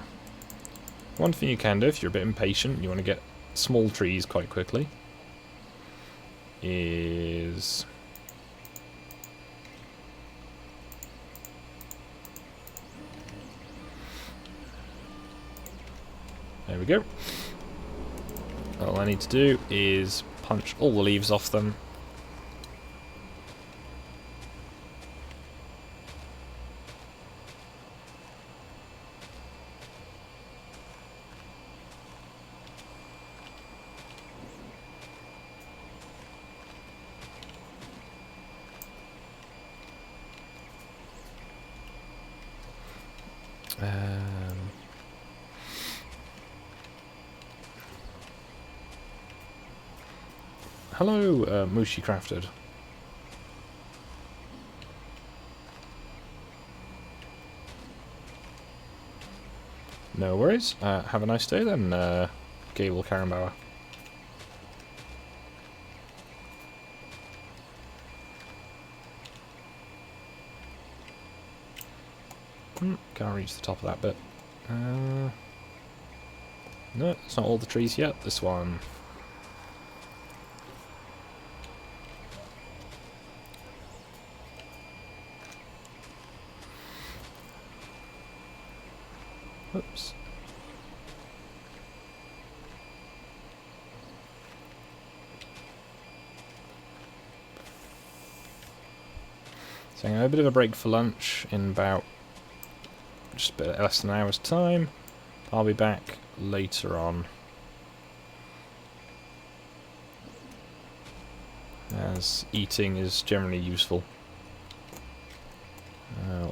one thing you can do if you're a bit impatient, you want to get small trees quite quickly, is there we go. All I need to do is punch all the leaves off them. Hello, Mushi Crafted. No worries. Have a nice day then, Gable Karrenbauer. Can't reach the top of that bit. No, it's not all the trees yet. This one. Oops. So I'm going to have a bit of a break for lunch in about just a bit less than an hour's time. I'll be back later on, as eating is generally useful.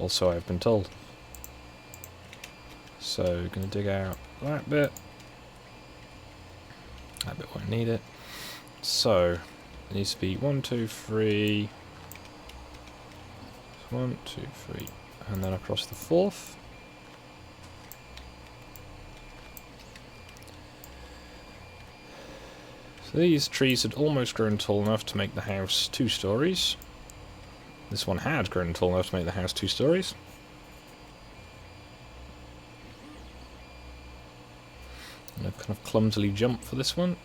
Also, I've been told. So, going to dig out that bit. That bit won't need it. So, it needs to be 1, 2, 3. 1, 2, 3. And then across the fourth. So these trees had almost grown tall enough to make the house 2 stories. This one had grown tall enough to make the house 2 stories. And I've kind of clumsily jumped for this one.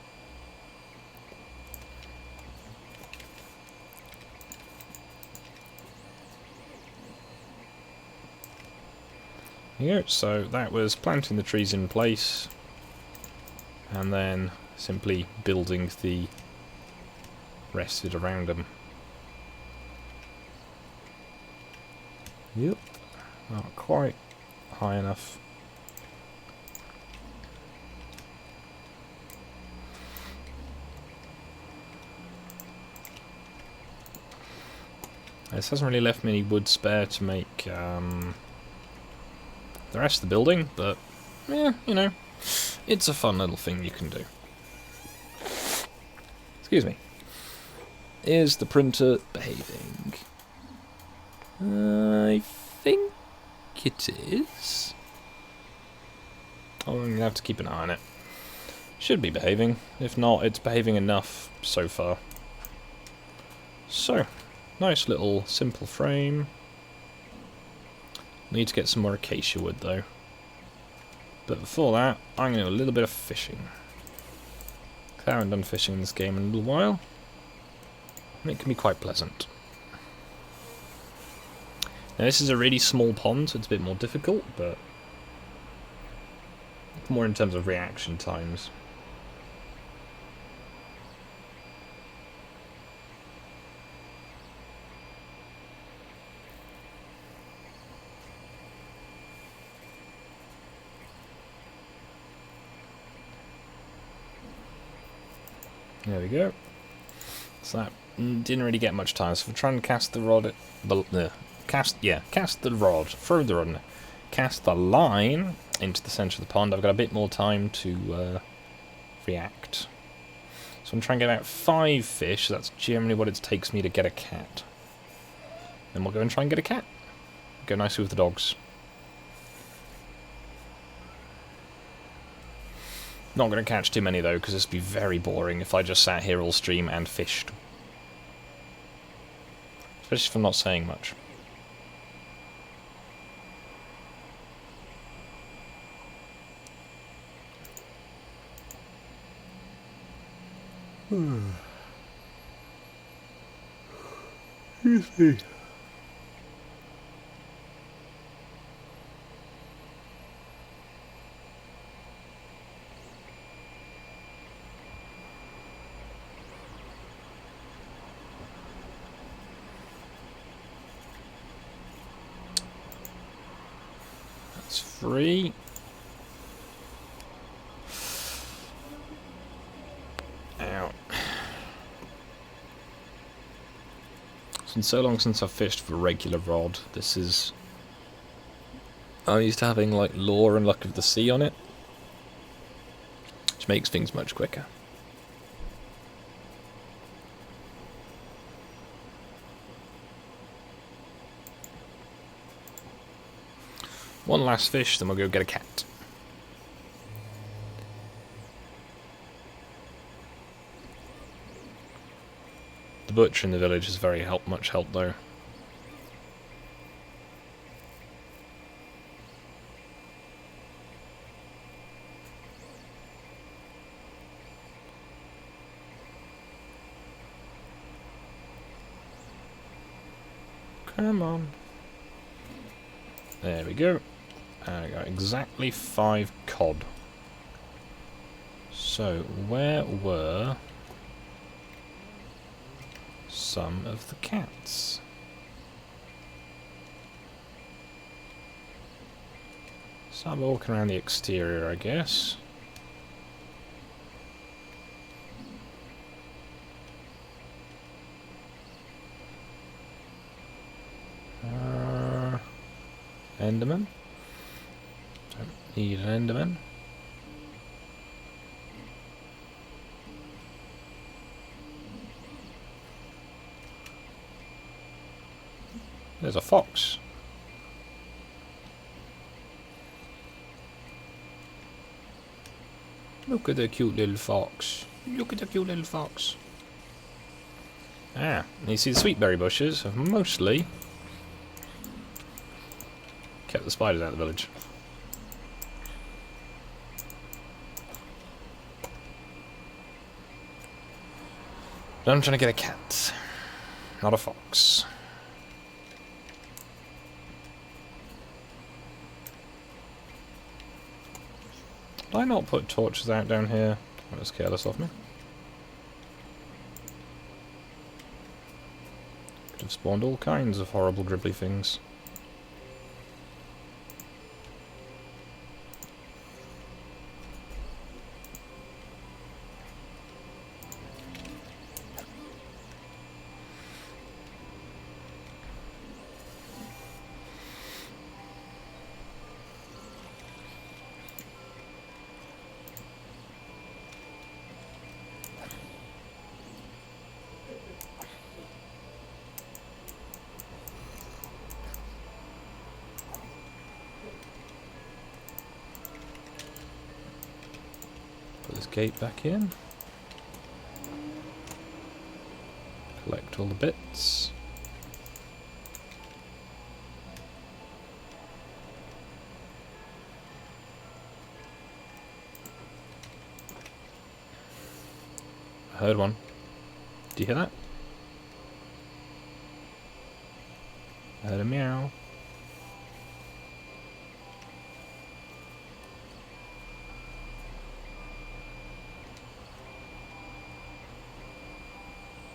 Here, so that was planting the trees in place, and then simply building the rest of it around them. Yep, not quite high enough. This hasn't really left me any wood spare to make the rest of the building, but yeah, you know, it's a fun little thing you can do. Excuse me. Is the printer behaving? I think it is. Oh, I'm going to have to keep an eye on it. Should be behaving. If not, it's behaving enough so far. So, nice little simple frame. Need to get some more acacia wood though. But before that, I'm going to do a little bit of fishing. I haven't done fishing in this game in a little while, and it can be quite pleasant. Now this is a really small pond, so it's a bit more difficult, but more in terms of reaction times. There we go. So that didn't really get much time. So we're trying to cast the rod, cast the rod, throw the rod, cast the line into the centre of the pond. I've got a bit more time to react. So I'm trying to get about 5 fish. That's generally what it takes me to get a cat. Then we'll go and try and get a cat. Go nicely with the dogs. Not going to catch too many though, because this would be very boring if I just sat here all stream and fished. Especially if I'm not saying much. Excuse me. That's free. Ow. It's been so long since I've fished with a regular rod. This is... I'm used to having like Lore and Luck of the Sea on it, which makes things much quicker. One last fish, then we'll go get a cat. The butcher in the village is very much help though. Come on. There we go. I got exactly 5 cod. So, where were some of the cats? So I'm walking around the exterior, I guess. Enderman? Don't need an Enderman. There's a fox. Look at the cute little fox. Look at the cute little fox. Ah, and you see the sweetberry bushes have mostly kept the spiders out of the village. Now I'm trying to get a cat, not a fox. Did I not put torches out down here? That was careless of me. Could have spawned all kinds of horrible dribbly things. Put this gate back in. Collect all the bits. I heard one. Do you hear that? I heard a meow.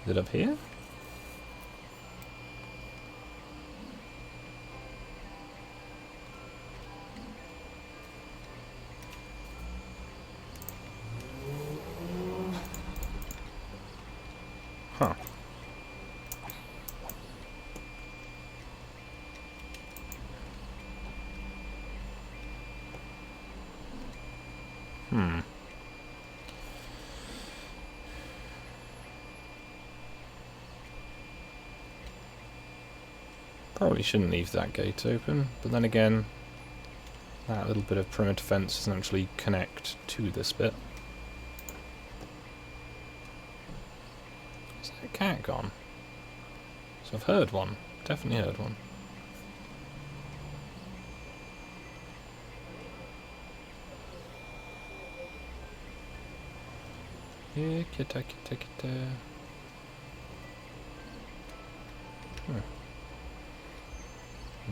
Is it up here? Huh. Probably shouldn't leave that gate open, but then again, that little bit of perimeter fence doesn't actually connect to this bit. Is that a cat gone? So I've heard one. Definitely heard one. Yeah, kita, kita, kita.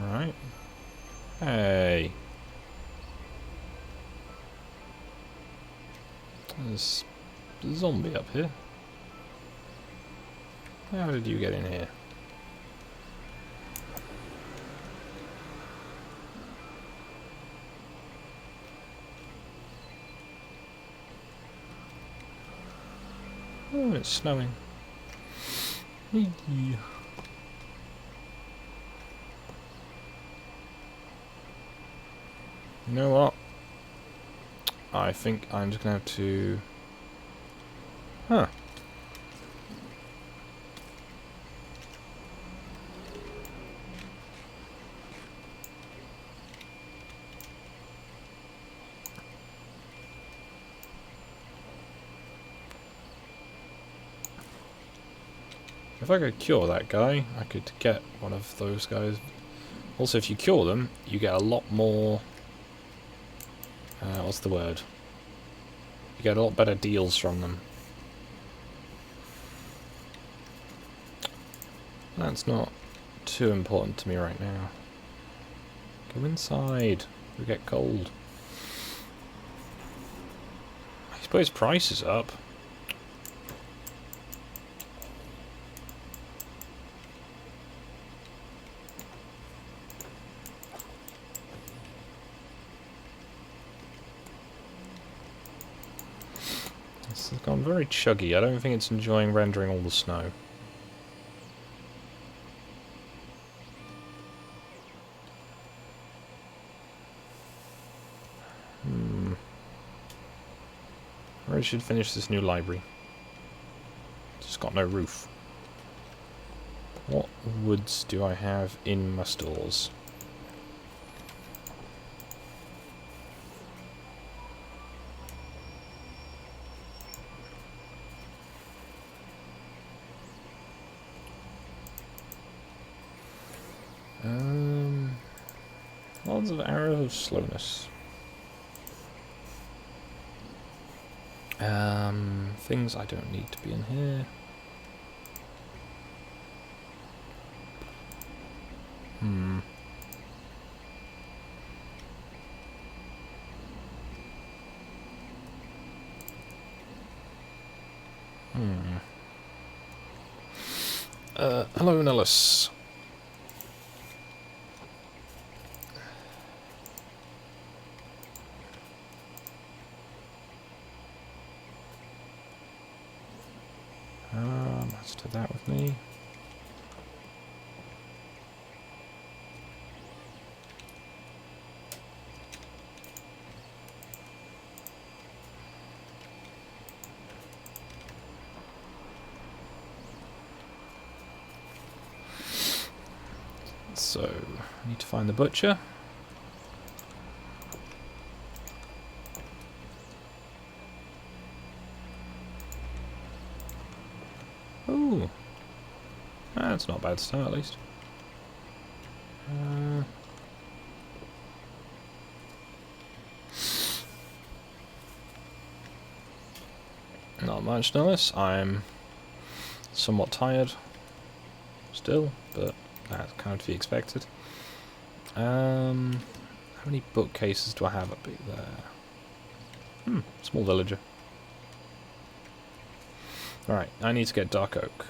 Right. Hey. There's a zombie up here. How did you get in here? Oh, it's snowing. Hey. You know what? I think I'm just gonna have to... Huh. If I could cure that guy, I could get one of those guys. Also, if you cure them, you get a lot more... what's the word? You get a lot better deals from them. That's not too important to me right now. Go inside. We get cold. I suppose price is up. This has gone very chuggy. I don't think it's enjoying rendering all the snow. I should finish this new library. It's got no roof. What woods do I have in my stores? Lots of arrows of slowness. Things I don't need to be in here. Hello, Nellis. Let's do that with me. So, I need to find the butcher. Ooh. That's not a bad start, at least. Not much nice. I'm somewhat tired still, but that's kind of to be expected. How many bookcases do I have up there? Small villager. Alright, I need to get dark oak.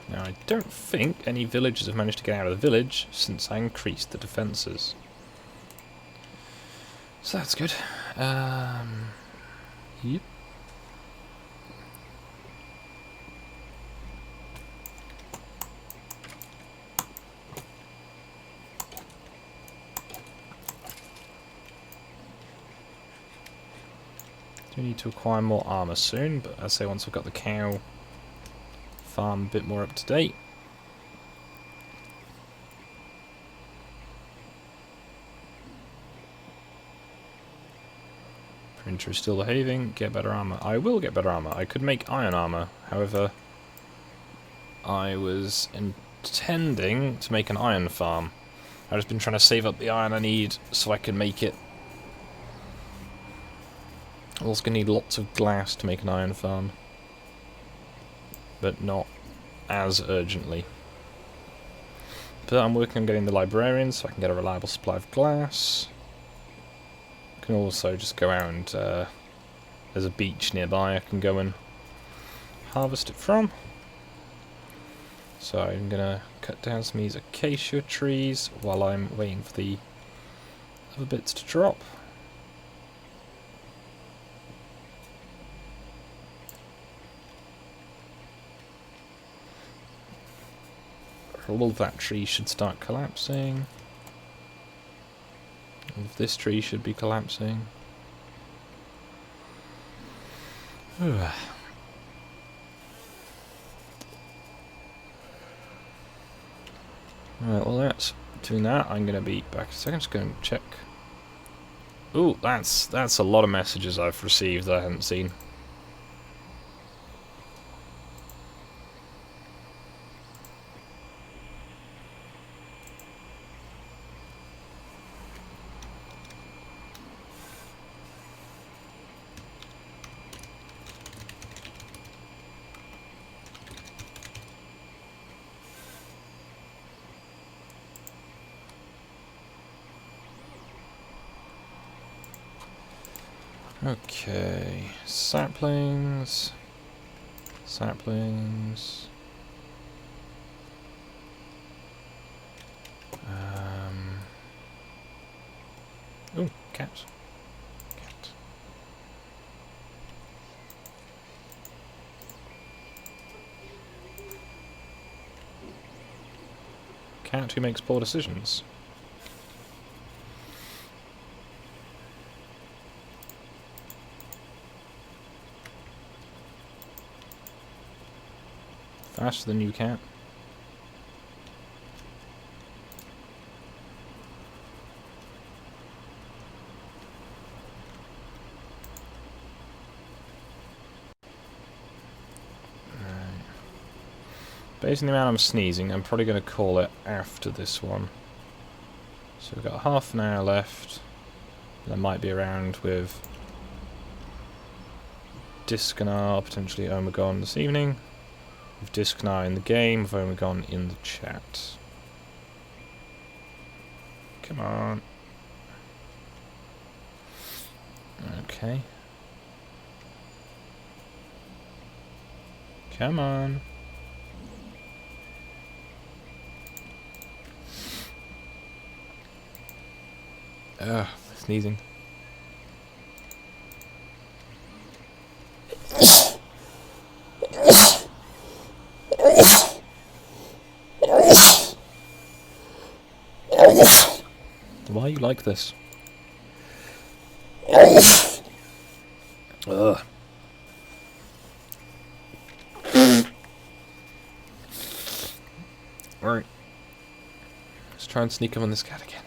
Now, I don't think any villagers have managed to get out of the village since I increased the defences. So that's good. Yep. Do need to acquire more armour soon, but as I say, once I've got the cow farm a bit more up to date. Inventory still behaving. Get better armor. I will get better armor. I could make iron armor. However, I was intending to make an iron farm. I've just been trying to save up the iron I need so I can make it. I'm also going to need lots of glass to make an iron farm. But not as urgently. But I'm working on getting the librarian so I can get a reliable supply of glass. I can also just go out and there's a beach nearby I can go and harvest it from. So I'm gonna cut down some of these acacia trees while I'm waiting for the other bits to drop. All of that tree should start collapsing. All of this tree should be collapsing. Right, well that's doing that. I'm gonna be back a second, just going to check. Ooh, that's a lot of messages I've received that I hadn't seen. Okay, saplings. Oh, cat. Cat who makes poor decisions. Faster than you can. Based on the amount I'm sneezing, I'm probably going to call it after this one. So we've got half an hour left. I might be around with Discanar, potentially Omegon this evening. With Discanar in the game, with Omegon in the chat. Come on. Okay. Come on. Ugh, sneezing. Why are you like this? Ugh. Alright. Let's try and sneak him on this cat again.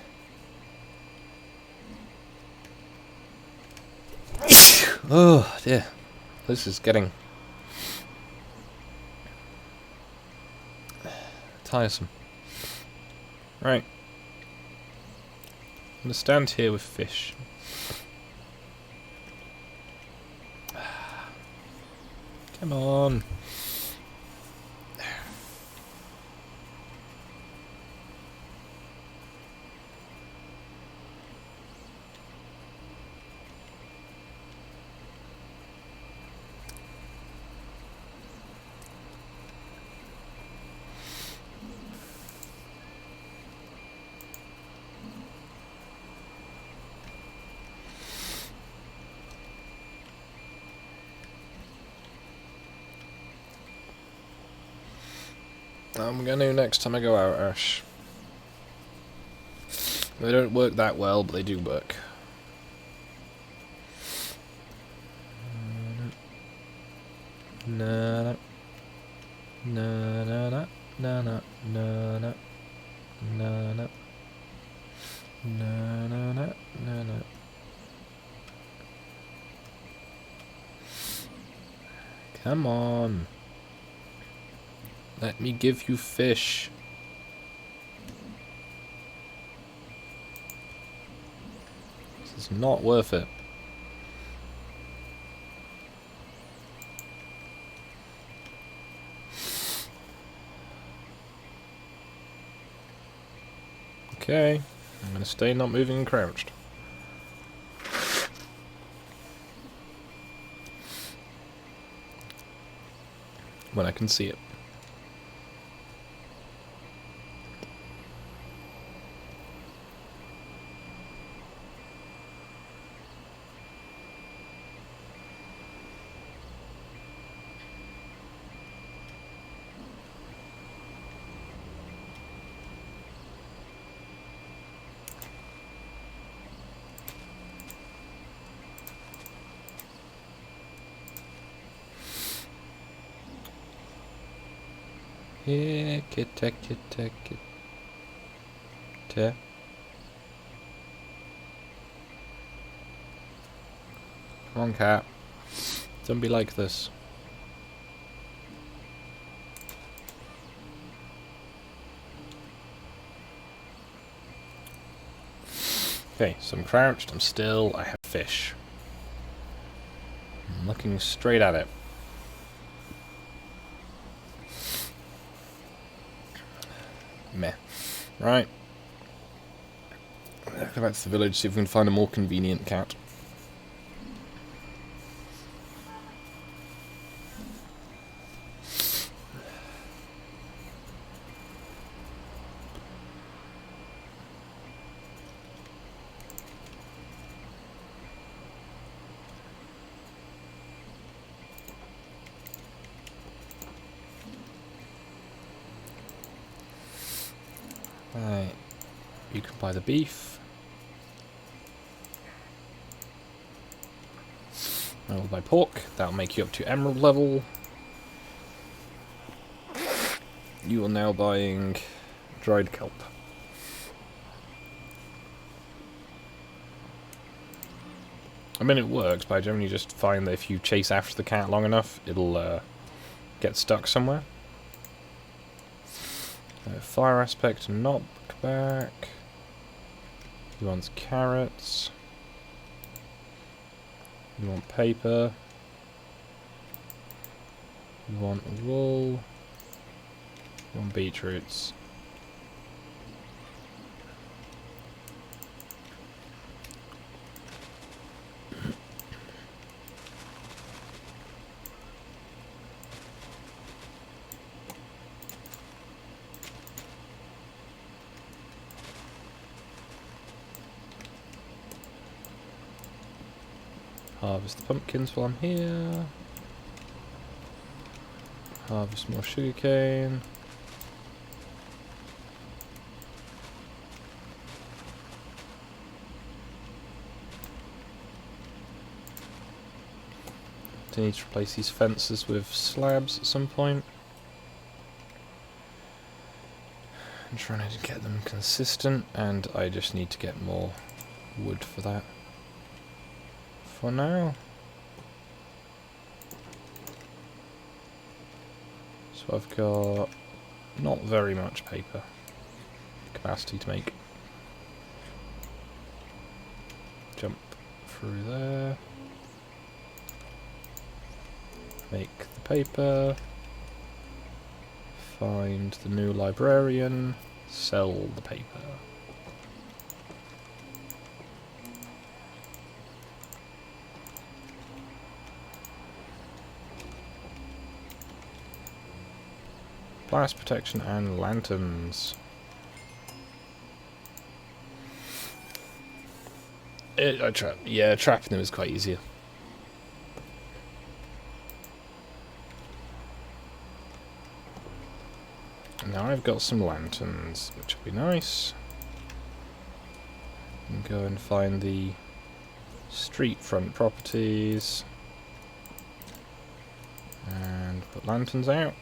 Oh dear. This is getting tiresome. Right. I'm gonna stand here with fish. Come on. I'm gonna next time I go out, Ash. They don't work that well, but they do work. Na na na na na na na na na na na na na na na Come on. Let me give you fish. This is not worth it. Okay, I'm gonna stay not moving and crouched. When I can see it. Yeah, kitty. Come on, cat. Don't be like this. Okay, so I'm crouched, I'm still, I have fish. I'm looking straight at it. Meh. Right. Go back to the village, see if we can find a more convenient cat. Right. You can buy the beef. I will buy pork. That'll make you up to emerald level. You are now buying dried kelp. I mean, it works, but I generally just find that if you chase after the cat long enough, it'll get stuck somewhere. Fire aspect, knock back. He wants carrots. You want paper. You want wool. You want beetroots. Harvest the pumpkins while I'm here. Harvest more sugarcane. Do need to replace these fences with slabs at some point. I'm trying to get them consistent, and I just need to get more wood for that. For now. So I've got not very much paper capacity to make. Jump through there. Make the paper. Find the new librarian. Sell the paper. Blast protection and lanterns. Trapping them is quite easier. Now I've got some lanterns, which will be nice. And go and find the street front properties. And put lanterns out.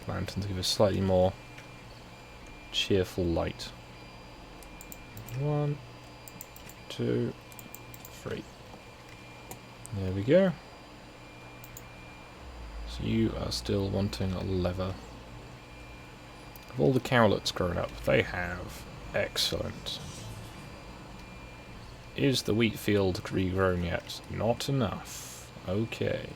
Lanterns give us slightly more cheerful light. 1, 2, 3. There we go. So you are still wanting a leather. Have all the cowlets grown up? They have. Excellent. Is the wheat field regrown yet? Not enough. Okay.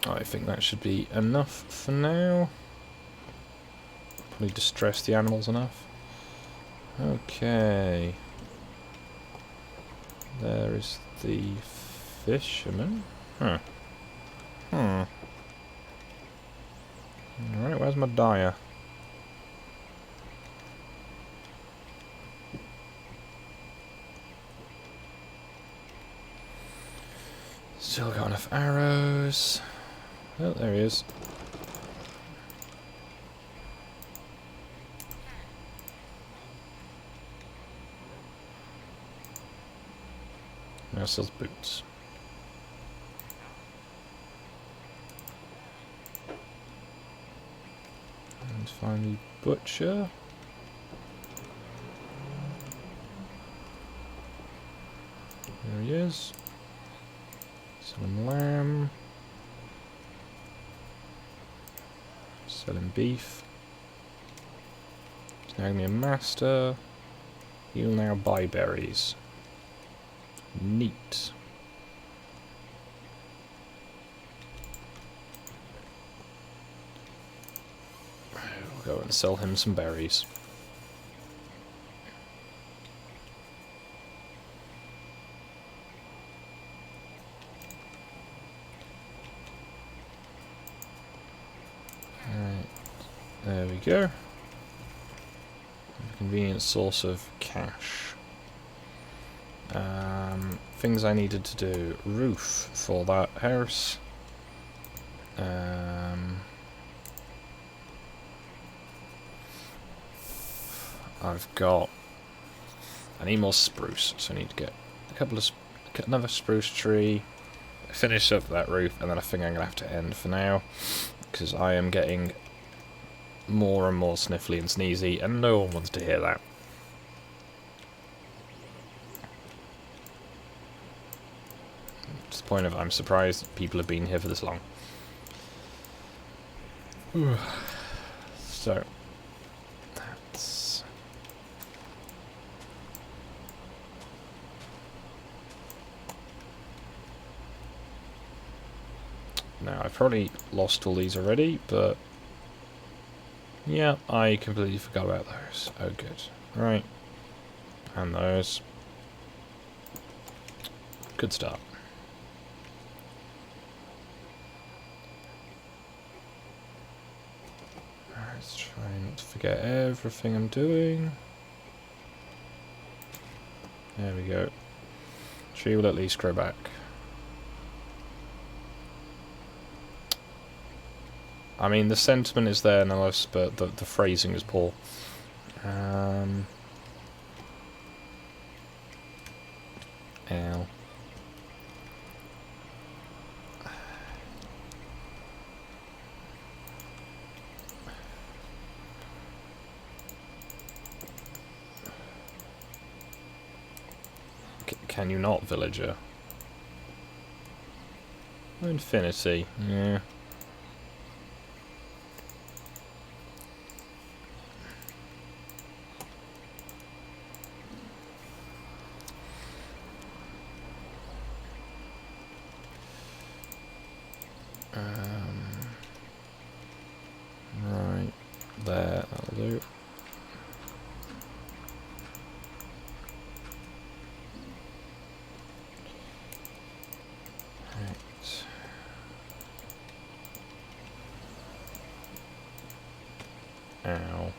I think that should be enough for now. Probably distress the animals enough. Okay. There is the fisherman. Huh. Alright, where's my dyer? Still got enough arrows. Oh, there he is. Now sells boots. And finally, butcher. There he is. Selling lamb. Selling beef. He's now going to be a master. He'll now buy berries. Neat. We'll go and sell him some berries. Alright, there we go. A convenient source of cash. Things I needed to do. Roof for that house. I've got... I need more spruce, so I need to get a couple of... get another spruce tree, finish up that roof, and then I think I'm going to have to end for now, because I am getting more and more sniffly and sneezy, and no one wants to hear that. To the point of I'm surprised people have been here for this long. So, that's... Now, I've probably lost all these already, but... yeah, I completely forgot about those. Oh, good. Right. And those. Good start. Let's try not to forget everything I'm doing. There we go. Tree will at least grow back. I mean, the sentiment is there nonetheless, but the phrasing is poor. Ow. Can you not, villager? Infinity, yeah. Right, there, that'll do. Right. Ow.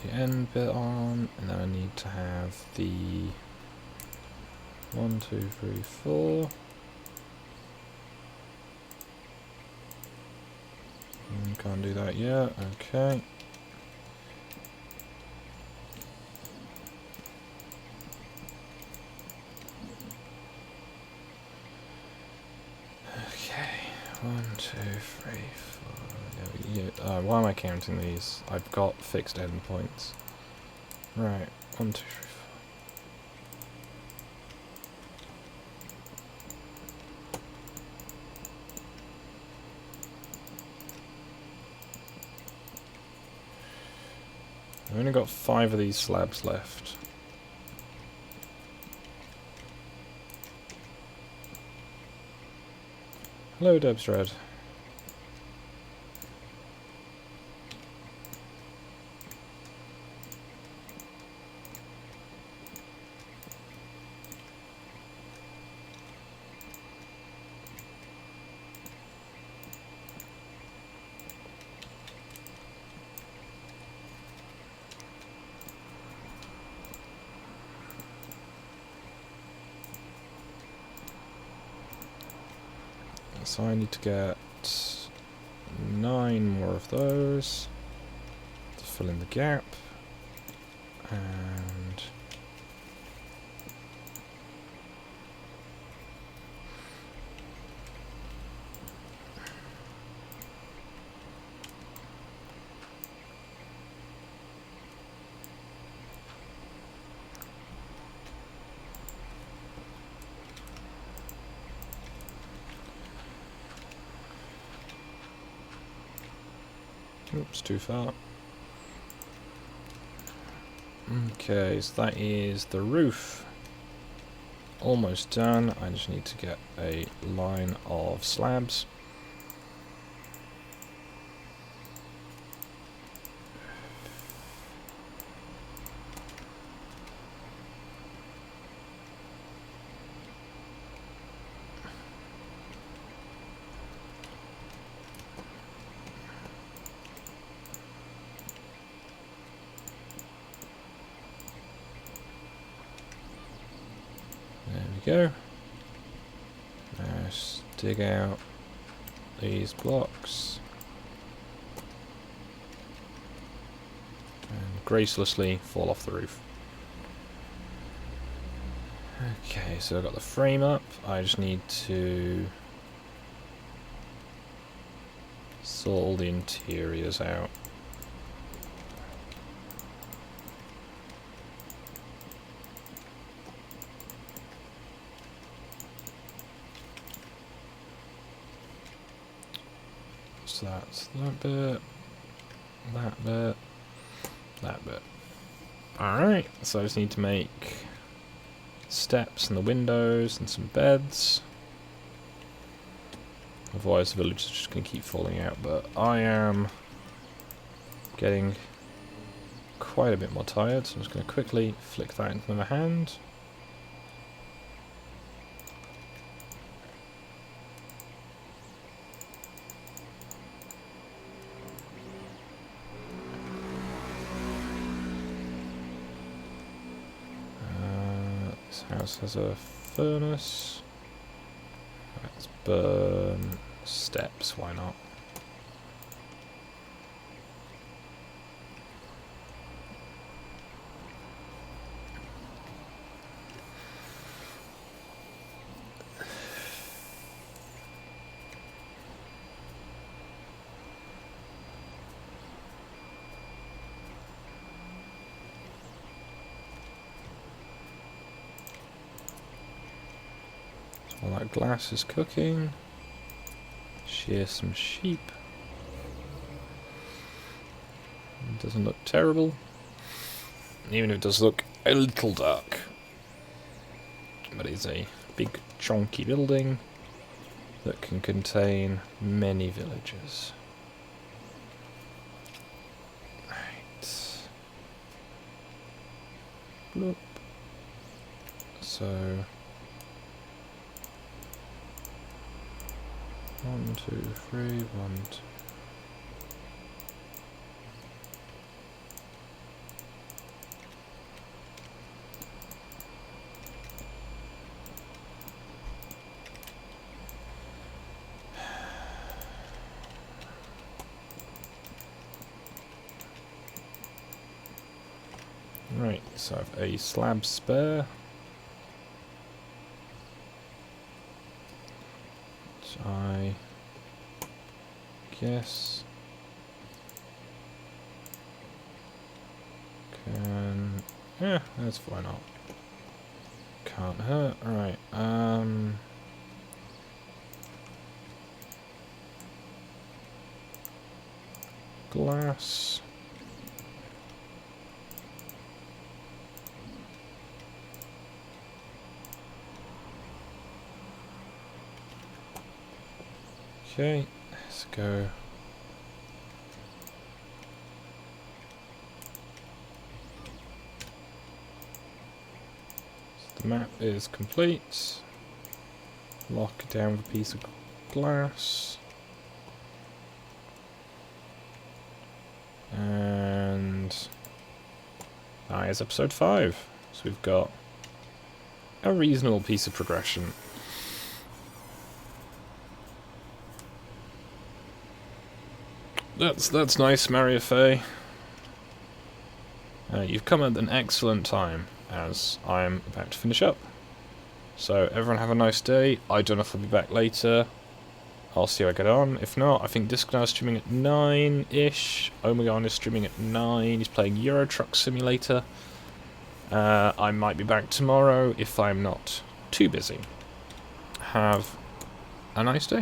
the end bit on, and then I need to have the 1, 2, 3, 4. Can't do that yet, okay. Okay, 1, 2, 3, 4. Yeah, why am I counting these? I've got fixed endpoints. Right, 1, 2, 3, 4. I've only got 5 of these slabs left. Hello, Debsred. So I need to get 9 more of those to fill in the gap. And oops, too far. Okay, so that is the roof. Almost done. I just need to get a line of slabs. Go. Now just dig out these blocks and gracelessly fall off the roof. Okay, so I've got the frame up. I just need to sort all the interiors out. So that's that bit, that bit, that bit. Alright, so I just need to make steps and the windows and some beds. Otherwise the village is just going to keep falling out, but I am getting quite a bit more tired, so I'm just going to quickly flick that into my hand. This house has a furnace. Let's burn steps, why not? While that glass is cooking, shear some sheep. It doesn't look terrible, even if it does look a little dark. But it's a big chunky building that can contain many villagers. Right. Bloop. So 1, 2, 3, 1, 2. Right, so I have a slab spare. So I guess can... yeah, that's why not. Can't hurt. Right, glass. Okay, let's go. So the map is complete. Lock it down with a piece of glass. And that is episode 5. So we've got a reasonable piece of progression. That's nice, Mario Faye. You've come at an excellent time, as I'm about to finish up. So everyone have a nice day. I don't know if I'll be back later. I'll see how I get on. If not, I think Discnar is streaming at 9-ish. Omegon is streaming at 9. He's playing Euro Truck Simulator. I might be back tomorrow if I'm not too busy. Have a nice day.